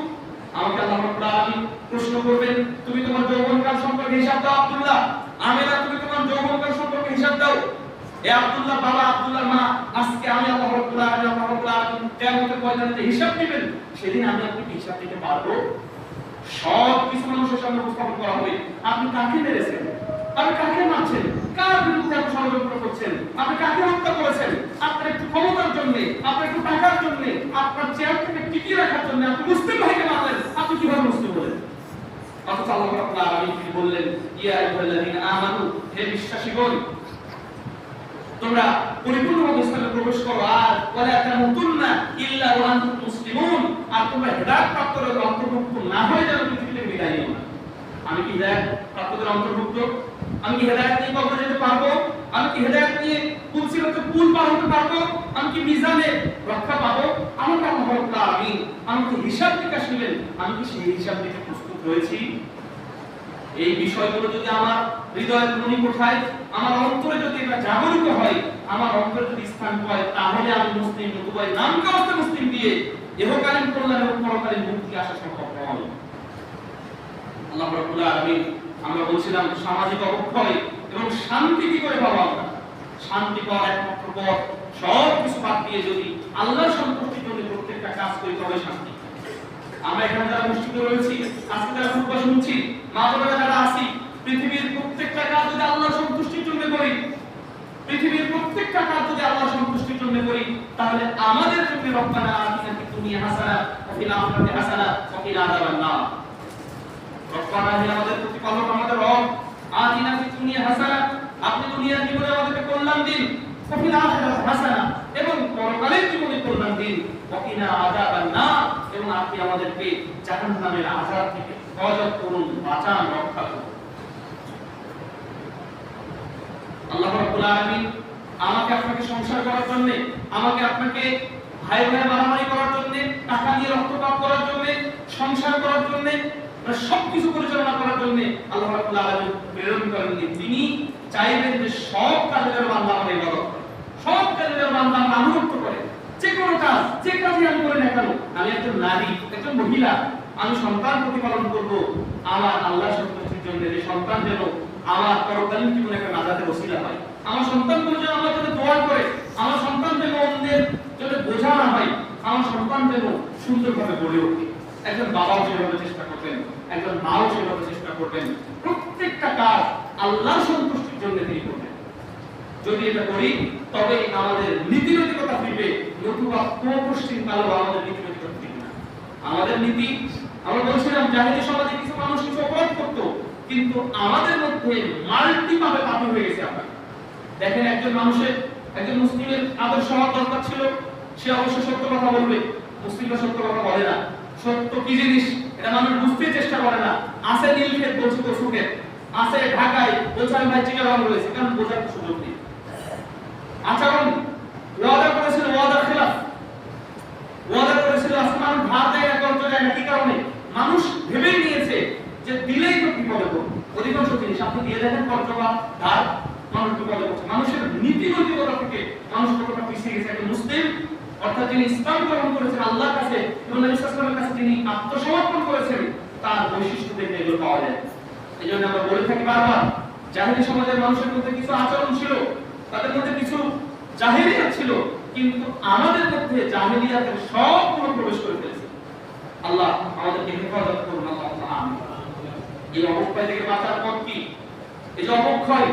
আমাকে আল্লাহ রাব্বুল আলামিন প্রশ্ন করবেন, তুমি তোমার যৌবনকাল সম্পর্কে হিসাব দাও আব্দুল্লাহ, আমেনা তুমি তোমার যৌবনকাল সম্পর্কে হিসাব দাও। এ আব্দুল্লাহ বাবা, আব্দুল্লাহর মা, আজকে আমি আল্লাহ রাব্বুল আলামিন কিয়ামতের ময়দানে হিসাব নেবেন, সেদিন আমি আপনাকে হিসাব দিতে পারবো? সব কিছু মানুষের সামনে উপস্থাপন করা হবে। আপনি কাকে মেরেছেন, আপনি কাকে মারছেন, কার বিরুদ্ধে আপনি ষড়যন্ত্র করছেন, আপনি কাকে হত্যা করেছেন, আপনার একটু ক্ষমতার জন্য, আপনার একটু টাকার জন্য, আপনার চেয়ার থেকে টিকিয়ে রাখার জন্য আপনি মুসলিম ভাইকে মারলেন, আপনি কিভাবে মুসলিম হলেন? অথচ আল্লাহ রাব্বুল আলামিন তিনি বললেন, ইয়া আইয়ুহাল্লাযীনা আমানু, হে বিশ্বাসীগণ, তোমরা পরিপূর্ণভাবে ইসলামে প্রবেশ করো, আর ওয়ালা তামুতুন্না ইল্লা ওয়া আনতুম মুসলিমুন, আর তোমরা হেদায়েত প্রাপ্তদের অন্তর্ভুক্ত না হয়ে যেন পৃথিবী থেকে বিদায় নিও না। আমি কি হেদায়েত প্রাপ্তদের অন্তর্ভুক্ত? আমি কি হেদায়েত নিয়ে কবরে যেতে পারবো? আমি কি হেদায়েত নিয়ে পুলসিরাতে পুল পার হতে পারবো? আমি কি মিজানে রক্ষা পাবো? আমাকে আল্লাহ রাব্বুল আলামিন আমাকে হিসাব নিকাশ নেবেন, আমি কি সেই হিসাব দিতে প্রস্তুত রয়েছি? এই বিষয়গুলো যদি আমার হৃদয়ের মণিকোঠায়, আমার অন্তরে যদি এটা জাগরিত হয়, আমার অন্তরে যদি স্থান পায়, তাহলে আমি মুসলিম, নতুবা নামকে অর্থে মুসলিম দিয়ে ইহকালীন কল্যাণ এবং পরকালীন মুক্তি আসা সম্ভব নয়। আল্লাহ রাব্বুল আলামিন, আমরা বলছিলাম সামাজিক অবক্ষয় এবং শান্তি কি করে পাবো আমরা? শান্তি পাওয়ার একমাত্র পথ, সব কিছু বাদ দিয়ে যদি আল্লাহর সন্তুষ্টির জন্য প্রত্যেকটা কাজ করি, তবে শান্তি। আমরা এখানে যারা মুসলিম রয়েছি, আজকে যারা খুতবা শুনছি, মা বোনেরা যারা আছি, পৃথিবীর প্রত্যেকটা কাজ যদি আল্লাহর সন্তুষ্টির জন্য করি, পৃথিবীর প্রত্যেকটা কাজ যদি আল্লাহর সন্তুষ্টির জন্য করি, তাহলে আমাদের জন্য রব্বানা আতিনা ফিদ দুনিয়া হাসানা ওয়া ফিল আখিরাতি হাসানা ওয়া কিনা আযাবান নার। রব্বানা, হে আমাদের প্রতিপালক, আমাদের রব, আতিনা ফিদ দুনিয়া হাসানা, আপনি দুনিয়ার জীবনে আমাদেরকে কল্যাণ দিন, ওয়া ফিল আখিরাতি হাসানা, এবং পরকালের জীবনে কল্যাণ দিন, ওয়া কিনা আযাবান নার, এবং আপনি আমাদেরকে জাহান্নামের আযাব থেকে হেফাজত করুন, বাঁচান, রক্ষা করুন। আল্লাহ রাব্বুল আলামিন আমাকে আপনাকে সংসার করার জন্য, আমাকে আপনাকে ভাই ভাই মারামারি করার জন্য, টাকা দিয়ে রক্তপাত করার জন্য, সংসার করার জন্য, সবকিছু পরিচালনা করার জন্য আল্লাহ রাব্বুল আলামিন প্রেরণ করেননি। তিনি চাইবেন যে সব কাজের বান্দা আমার ইবাদত করে, সব কাজের বান্দা আমার আনুগত্য করে। যে কোনো কাজ, যে কাজই আমি করি না কেন, আমি একজন নারী, একজন মহিলা, আমি সন্তান প্রতিপালন করব আমার আল্লাহর সন্তুষ্টির জন্য, যে সন্তান যেন আমার পরকালীন জীবনে একটা নাজাতের ওসিলা হয়, আমার সন্তানগুলো যেন আমার জন্য দোয়া করে, আমার সন্তান যেন অন্যের জন্য বোঝা না হয়, আমার সন্তান যেন সুন্দরভাবে গড়ে ওঠে। একজন বাবাও সেভাবে চেষ্টা করবেন, একজন মাও সেভাবে চেষ্টা করবেন, প্রত্যেকটা কাজ আল্লাহর সন্তুষ্টির জন্য তিনি করবেন। যদি এটা করি, তবে আমাদের নীতিনৈতিকতা ফিরবে, নতুবা পশ্চিম কালো আমাদের নীতিনৈতিকতা ফিরবে না। আমাদের নীতি, আমরা বলছিলাম জাহেলি সমাজে কিছু মানুষ কিছু অপরাধ করতো, কিন্তু আমাদের মধ্যে মাল্টিভাবে পাপি হয়ে গেছে। আমরা দেখেন, একজন মানুষের, একজন মুসলিমের আদর্শ হওয়ার দরকার ছিল, সে অবশ্য সত্য কথা বলবে। মুসলিমরা সত্য কথা বলে না। সত্য কি জিনিস এটা মানুষ বুঝতে চেষ্টা করে না। আছে নীলক্ষেত বলছে পশুক্ষেত, আছে ঢাকায় বলছে আমি ভাই চিটাগাং রয়েছে, কারণ বোঝার সুযোগ নেই। আচরণ ওয়াদা করেছিল, ওয়াদার খেলাফ ওয়াদা করেছিল, আজকে মানুষ ধার দেয় না, কর্জ দেয় না। কি কারণে? মানুষ ভেবেই নিয়েছে যে দিলেই তো বিপদে পড়বে। অধিকাংশ জিনিস আপনি দিয়ে দেখেন, কর্জ বা ধার, মানুষ বিপদে পড়ছে। মানুষের নীতিনৈতিকতা থেকে মানুষ কতটা পিছিয়ে গেছে। একটা মুসলিম, অর্থাৎ যিনি ইসলাম গ্রহণ করেছেন আল্লাহর কাছে এবং নবী সাল্লাল্লাহু আলাইহি ওয়াসাল্লামের কাছে যিনি আত্মসমর্পণ করেছেন, তার বৈশিষ্ট্য দেখে এগুলো পাওয়া যায়। এই জন্য আমরা বলে থাকি বারবার, জাহেলি সমাজের মানুষের মধ্যে কিছু আচরণ ছিল, তাদের মধ্যে কিছু জাহেলিয়াত ছিল, কিন্তু আমাদের মধ্যে জাহেলিয়াতের সবগুলো প্রবেশ করে ফেলেছে। আল্লাহ আমাদেরকে হেফাজত করুন, আল্লাহ আমিন। এই অবক্ষয় থেকে বাঁচার পথ কি? এই যে অবক্ষয়,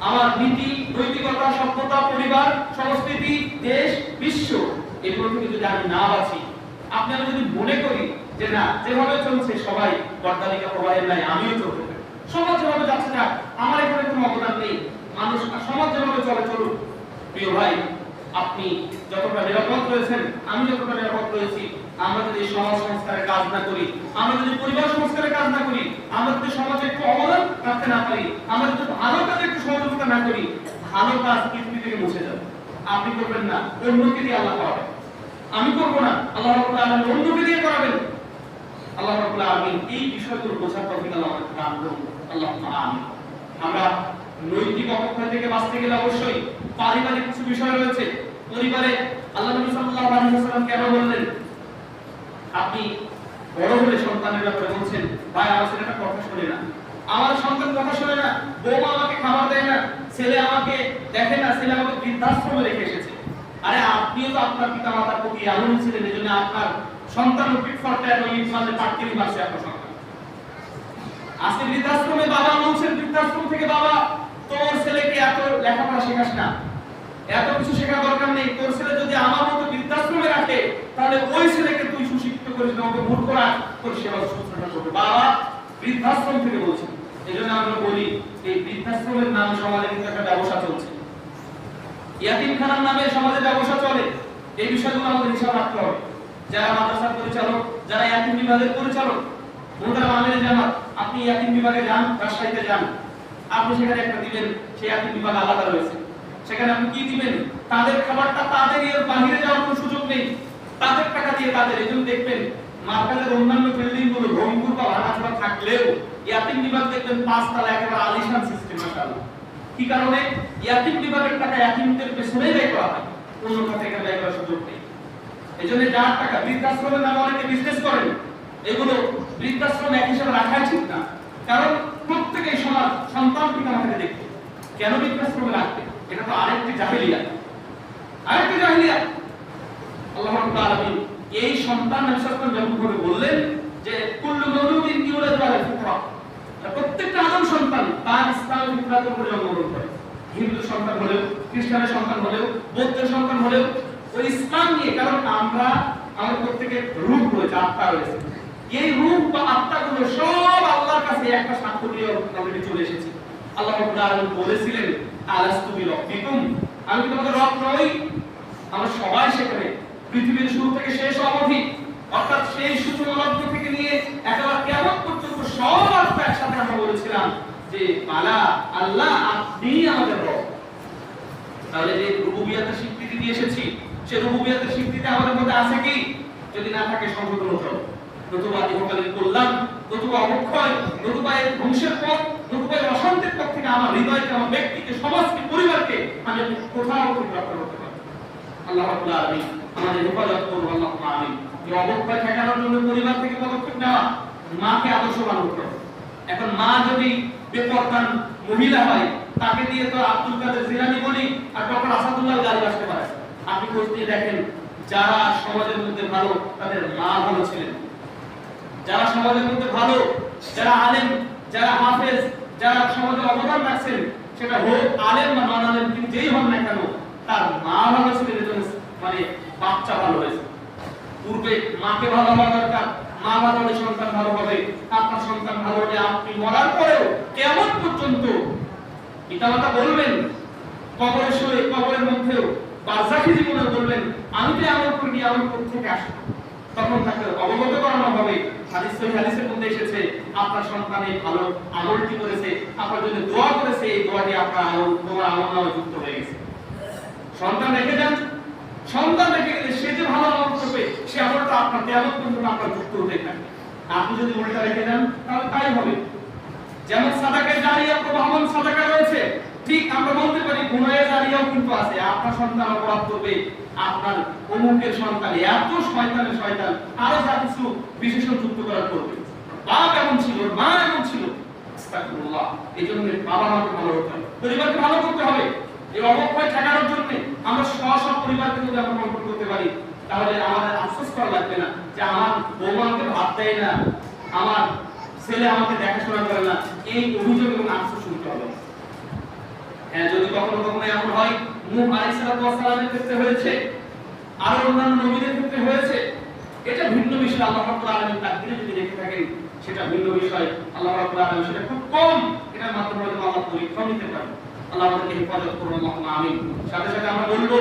আমার নীতি, নৈতিকতা, সভ্যতা, পরিবার, সংস্কৃতি, দেশ, বিশ্ব, এগুলো থেকে যদি আমি না বাঁচি, আপনি আমি যদি মনে করি যে না, যেভাবে চলছে সবাই বর্তালিকা প্রবাহের নাই, আমিও চলতে পারি, সমাজ যেভাবে যাচ্ছে না, আমার এখানে কোনো অবদান নেই, মানুষ সমাজ যেভাবে চলে চলুক। প্রিয় ভাই, আপনি যতটা নিরাপদ রয়েছেন, আমি যতটা নিরাপদ রয়েছি, আমরা যদি সমাজ সংস্কারের কাজ না করি, আমরা যদি পরিবার সংস্কারের কাজ না করি, আমরা যদি সমাজে একটু অবদান রাখতে না পারি, আমরা যদি ভালো কাজে একটু সহযোগিতা না করি, ভালো কাজ পৃথিবী থেকে মুছে যাবে। আপনি করবেন না, অন্যকে দিয়ে আল্লাহ করাবেন। আমি করবো না, আল্লাহ রাব্বুল আলামিন অন্যকে দিয়ে করাবেন। আল্লাহ রাব্বুল আলামিন এই বিষয়গুলো বোঝার তৌফিক আল্লাহ আমাদেরকে দান করুন, আল্লাহুম্মা আমিন। আমরা নৈতিক অবক্ষয় থেকে বাঁচতে গেলে অবশ্যই পারিবারিক কিছু বিষয় রয়েছে। পরিবারে আল্লাহ নবী সাল্লাল্লাহু আলাইহি ওয়াসাল্লাম কেন বললেন, আপনি বড় হলে সন্তানের ব্যাপারে বলছেন, ভাই আমার ছেলেটা কথা শোনে না, আমার সন্তান কথা শোনে না, বউ আমাকে খাবার দেয় না, ছেলে আমাকে দেখেন না ছেলে আমাকে বৃদ্ধাশ্রমে রেখে এসেছে। আরে আপনিও তো আপনার পিতা মাতার প্রতি এমন ছিলেন, এই জন্য আপনার সন্তান পিটফটটা এত ইট মারলে পাটকেলি মারছে আপনার সন্তান। আজকে বৃদ্ধাশ্রমে বাবা বলছেন, বৃদ্ধাশ্রম থেকে বাবা তোর ছেলেকে এত লেখাপড়া শেখাস না, এত কিছু শেখার দরকার নেই, তোর ছেলে যদি আমার মতো বৃদ্ধাশ্রমে রাখে তাহলে ওই ছেলেকে তুই সুশিক্ষিত করিস না, ওকে মূর্খ রাখ, তোর সেবা শুশ্রূষা করবে। বাবা বৃদ্ধাশ্রম থেকে বলছেন। এই জন্য আমরা বলি এই বৃদ্ধাশ্রমের নাম সমাজে কিন্তু একটা ব্যবসা চলছে, ইয়াতিমখানার নামে সমাজে ব্যবসা চলে। এই বিষয়গুলো আমাদের হিসাব রাখতে হবে। যারা মাদ্রাসার পরিচালক, যারা ইয়াতিম বিভাগের পরিচালক, মোহতারাম আমির জামাত, আপনি ইয়াতিম বিভাগে যান, রাজশাহীতে যান, আপনি সেখানে একটা দিবেন, সেই ইয়াতিম বিভাগ আলাদা রয়েছে, সেখানে আপনি কি দিবেন? তাদের খাবারটা তাদের এর বাইরে যাওয়ার কোনো সুযোগ নেই, তাদের টাকা দিয়ে তাদের। এই জন্য দেখবেন মার্কেটের অন্যান্য বিল্ডিং গুলো ভঙ্গুর বা ভাঙাচোরা থাকলেও ইয়াতিম বিভাগ দেখবেন 5 তলা একেবারে আলিশান সিস্টেম। মাশাআল্লাহ। কি কারণে? ইয়াতিম বিভাগের টাকা ইয়াতিমদের পেছনে ব্যয় করা হয়, অন্য খাতে এখানে ব্যয় করার সুযোগ নেই। এই জন্য যার টাকা বৃদ্ধাশ্রমের নামে অনেকে বিজনেস করেন, এগুলো বৃদ্ধাশ্রম এক হিসাবে রাখাই ঠিক না। কারণ প্রত্যেকেই সমাজ সন্তান পিতা মাতাকে দেখবে, কেন বৃদ্ধাশ্রমে রাখবে? এটা তো আরেকটি জাহেলিয়াত, আরেকটি জাহেলিয়াত। আল্লাহ রাব্বুল আলামিন এই সন্তান নবী যখন করে বললেন যে কুল্লু মাউলুদিন ইউলাদু আলাল ফিতরা, প্রত্যেকটা আদম সন্তান তার ইসলামের ফিতরাতের উপরে জন্মগ্রহণ করে। হিন্দু সন্তান হলেও, খ্রিস্টানের সন্তান হলেও, বৌদ্ধের সন্তান হলেও ওই ইসলাম নিয়ে, কারণ আমরা আমাদের প্রত্যেকের রূহ রয়েছে, আত্মা রয়েছে। এই রূহ বা আত্মাগুলো সব আল্লাহর কাছে একটা সাক্ষ্য দিয়ে আমাদের চলে এসেছে। আল্লাহ রাব্বুল আলামিন বলেছিলেন আলাস্তু বিরাব্বিকুম, আমি তোমাদের রব নই? আমরা সবাই সেখানে পৃথিবীর শুরু থেকে শেষ অবধি, অর্থাৎ সেই সূচনা লগ্ন থেকে নিয়ে একেবারে কিয়ামত পর্যন্ত সব আত্মা একসাথে আমরা বলেছিলাম যে বালা আল্লাহ আপনি আমাদের রব। তাহলে যে রুবুবিয়াতের স্বীকৃতি দিয়ে এসেছি, সেই রুবুবিয়াতের স্বীকৃতি আমাদের মধ্যে আছে কি? যদি না থাকে সংশোধন হতে হবে। নতুবা ইহকালীন কল্যাণ, নতুবা অবক্ষয়, নতুবা এই ধ্বংসের পথ, নতুবা এই অশান্তির পথ থেকে আমার হৃদয়কে, আমার ব্যক্তিকে, সমাজকে, পরিবারকে আমি কোথাও রক্ষা করতে পারি। আল্লাহ রাব্বুল আলামিন আমাদের হেফাজত করুন, আল্লাহুম্মা আমিন। এই অবক্ষয় ঠেকানোর জন্য পরিবার থেকে পদক্ষেপ নেওয়া, মাকে আদর্শবান হতে হবে। এখন মা যদি বেপরদান মহিলা হয়, তাকে দিয়ে তো আব্দুল কাদের জিলানী বলি আর ডক্টর আসাদুল্লাহ গালি আসতে পারে। আপনি খোঁজ নিয়ে দেখেন, যারা সমাজের মধ্যে ভালো তাদের মা ভালো ছিলেন। যারা সমাজের মধ্যে ভালো, যারা আলেম, যারা হাফেজ, যারা সমাজে অবদান রাখছেন, সেটা হোক আলেম বা নন আলেম, কিন্তু যেই হন না কেন তার মা ভালো ছিলেন, এজন্য মানে বাচ্চা ভালো হয়েছে। পূর্বে মাকে ভালো হওয়া দরকার, মা ভালো হলে সন্তান ভালো হবে। আপনার সন্তান ভালো হলে আপনি মরার পরেও কিয়ামত পর্যন্ত পিতামাতা বলবেন, কবরে শুয়ে কবরের মধ্যেও বারজাখী জীবনে বলবেন আমি তো আমল করি, আমল কোথা থেকে আসলো? তখন তাকে অবগত করানো হবে। হাদিসের মধ্যে এসেছে আপনার সন্তান এই ভালো আমলটি করেছে, আপনার জন্য দোয়া করেছে, এই দোয়াটি আপনার আমল, তোমার আমল নামে যুক্ত হয়ে গেছে। সন্তান রেখে যান, সন্তান রেখে গেলে সে যে ভালো আমল করবে, সে আমলটা আপনার কিয়ামত পর্যন্ত আপনার যুক্ত হতে থাকবে। আপনি যদি উল্টা রেখে যান তাহলে তাই হবে। যেমন সাদাকায়ে জারিয়া, প্রবাহমান সাদাকা রয়েছে, ঠিক আমরা বলতে পারি গুনাহে জারিয়াও কিন্তু আছে। আপনার সন্তান অপরাধ করবে, আপনার অমুকের সন্তান এত শয়তানের শয়তান, আরো যা কিছু বিশেষণ যুক্ত করার করবে। বাপ এমন ছিল, মা এমন ছিল, আস্তাগফিরুল্লাহ। এই জন্য বাবা মাকে ভালো হতে হবে, পরিবারকে ভালো করতে হবে। এই অবক্ষয় ঠেকানোর জন্য আমরা সব পরিবারকে যদি আমরা কন্ট্রোল করতে পারি, তাহলে আমাদের আফসোস করা লাগবে না যে আমার বৌমা আমাকে ভাত দেয় না, আমার ছেলে আমাকে দেখাশোনা করে না, এই অভিযোগ এবং আফসোস শুনতে হবে। হ্যাঁ, যদি কখনো কখনো এমন হয়, নূহ আলাইহিস সালামের ক্ষেত্রে হয়েছে, আর অন্যান্য নবীদের ক্ষেত্রে হয়েছে, এটা ভিন্ন বিষয়। আল্লাহ রাব্বুল আলামিন তাকদীরে যদি রেখে থাকেন সেটা ভিন্ন বিষয়। আল্লাহ রাব্বুল আলামিন সেটা খুব কম, এটার মাধ্যমে হয়তো আল্লাহ পরীক্ষা নিতে পারে। আল্লাহ আমাদেরকে হেফাজত করুন, আল্লাহুম্মা আমিন। সাথে সাথে আমরা বলবো,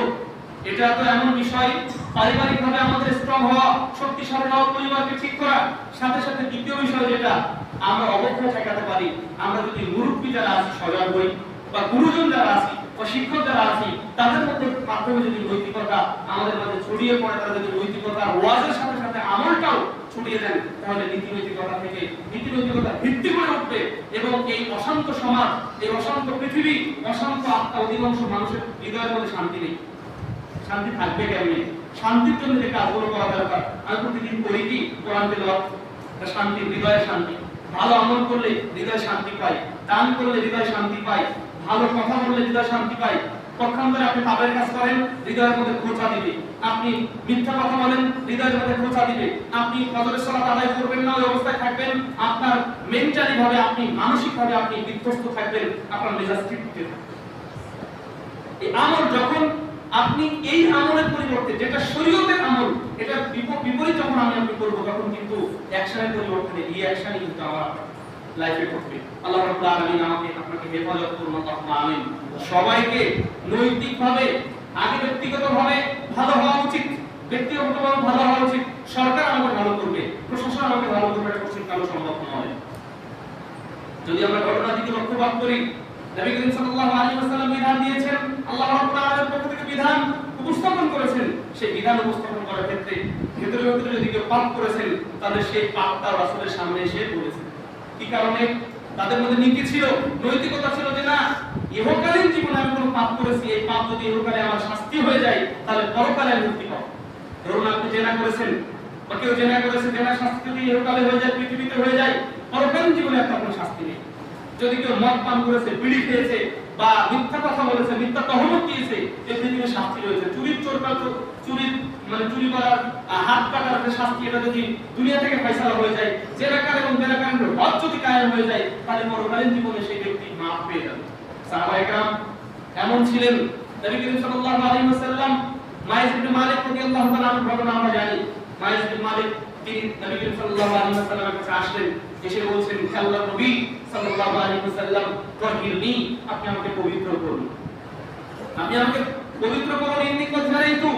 এটা তো এমন বিষয়, পারিবারিকভাবে আমাদের স্ট্রং হওয়া, শক্তিশালী হওয়া, পরিবারকে ঠিক করা। সাথে সাথে দ্বিতীয় বিষয় যেটা আমরা অবক্ষয় ঠেকাতে পারি, আমরা যদি মুরব্বী যারা আছি সজাগ হই, বা গুরুজন যারা আছি বা শিক্ষক যারা আছি, তাদের মধ্যে মাধ্যমে যদি নৈতিকতা আমাদের মধ্যে ছড়িয়ে পড়ে, তারা যদি নৈতিকতা ওয়াজের সাথে সাথে আমলটাও ছড়িয়ে দেন, তাহলে নীতি নৈতিকতা থেকে নীতি নৈতিকতা ভিত্তি করে উঠবে। এবং এই অশান্ত সমাজ, এই অশান্ত পৃথিবী, অশান্ত আত্মা, অধিকাংশ মানুষের হৃদয়ের মধ্যে শান্তি নেই। শান্তি থাকবে কেমনি? শান্তির জন্য যে কাজগুলো করা দরকার, আমি প্রতিদিন করি কি? কোরআন তেলাওয়াত, শান্তি, হৃদয়ের শান্তি। ভালো আমল করলে হৃদয় শান্তি পায়, দান করলে হৃদয় শান্তি পায়, ভালো কথা বললে হৃদয় শান্তি পায়, পক্ষান্তরে আপনি পাপের কাজ করেন, হৃদয়ের মধ্যে খোঁচা দিবে। আপনি মিথ্যা কথা বলেন, হৃদয়ের মধ্যে খোঁচা দিবে। আপনি ফজরের সালাত আদায় করবেন না, ওই অবস্থায় থাকবেন, আপনার মেন্টালি ভাবে আপনি মানসিক ভাবে আপনি বিধ্বস্ত থাকবেন, আপনার মেজাজ খিটখিটে থাকবে। এই আমল যখন আপনি এই আমলের পরিবর্তে যেটা শরীয়তের আমল, এটা বিপরীত যখন আপনি করব, তখন কিন্তু অ্যাকশনের পরিবর্তে এই অ্যাকশনই কিন্তু আমার লাইফে করবে। আল্লাহ রাব্বুল আলামিন আমাকে আপনাকে হেফাজত করুন, আল্লাহুম্মা আমিন। সবাইকে নৈতিকভাবে আগে ব্যক্তিগতভাবে ভালো হওয়া উচিত, ব্যক্তিগতভাবে ভালো হওয়া উচিত। সরকার আমাকে ভালো করবে, প্রশাসন আমাকে ভালো করবে, এটা কখনো কারো সম্ভব নয়। যদি আমরা ঘটনার দিকে লক্ষ্যপাত করি, নবী করিম সাল্লাল্লাহু আলাইহি ওয়াসাল্লাম বিধান দিয়েছেন, আল্লাহ রাব্বুল আলামিনের পক্ষ থেকে বিধান উপস্থাপন করেছেন। সেই বিধান উপস্থাপন করার ক্ষেত্রে ভেতরে ভেতরে যদি কেউ পাপ করেছেন, তাহলে সেই পাপটা রাসূলের সামনে এসে বলেছেন। কি কারণে? তাদের মধ্যে নীতি ছিল, নৈতিকতা ছিল যে না, ইহকালীন জীবনে আমি কোনো পাপ করেছি, এই পাপ যদি ইহকালে আমার শাস্তি হয়ে যায়, তাহলে পরকালে আমি মুক্তি পাবো। ধরুন আপনি জেনা করেছেন, বা কেউ জেনা করেছে, জেনার শাস্তি যদি ইহকালে হয়ে যায়, পৃথিবীতে হয়ে যায়, পরকালীন জীবনে একটা কোনো শাস্তি নেই। যদি কেউ মদ পান করেছে, বিড়ি খেয়েছে, বা মিথ্যা কথা বলেছে, মিথ্যা তহমত দিয়েছে, এর পৃথিবীতে শাস্তি রয়েছে। চুরির চুরি করার, হাত কাটার যে শাস্তি, এটা যদি দুনিয়া থেকে ফয়সালা হয়ে যায়, জেনাকার এবং জেনাকারের হদ যদি কায়েম হয়ে যায়, তাহলে পরকালীন জীবনে সেই ব্যক্তি মাফ পেয়ে যাবে। সাহাবায়ে কেরাম এমন ছিলেন। নবী করিম সাল্লাল্লাহু আলাইহি ওয়াসাল্লাম মাইজ ইবনে মালিক রাদিয়াল্লাহু তাআলা আনহু ঘটনা আমরা জানি। মাইজ ইবনে মালিক তিনি নবী করিম সাল্লাল্লাহু আলাইহি ওয়াসাল্লামের কাছে আসলেন, এসে বলছেন, আল্লাহর নবী সাল্লাল্লাহু আলাইহি ওয়াসাল্লাম, তাহিরনি, আপনি আমাকে পবিত্র করুন, আপনি আমাকে পবিত্র করুন। ইন্নী কদ জানাইতু,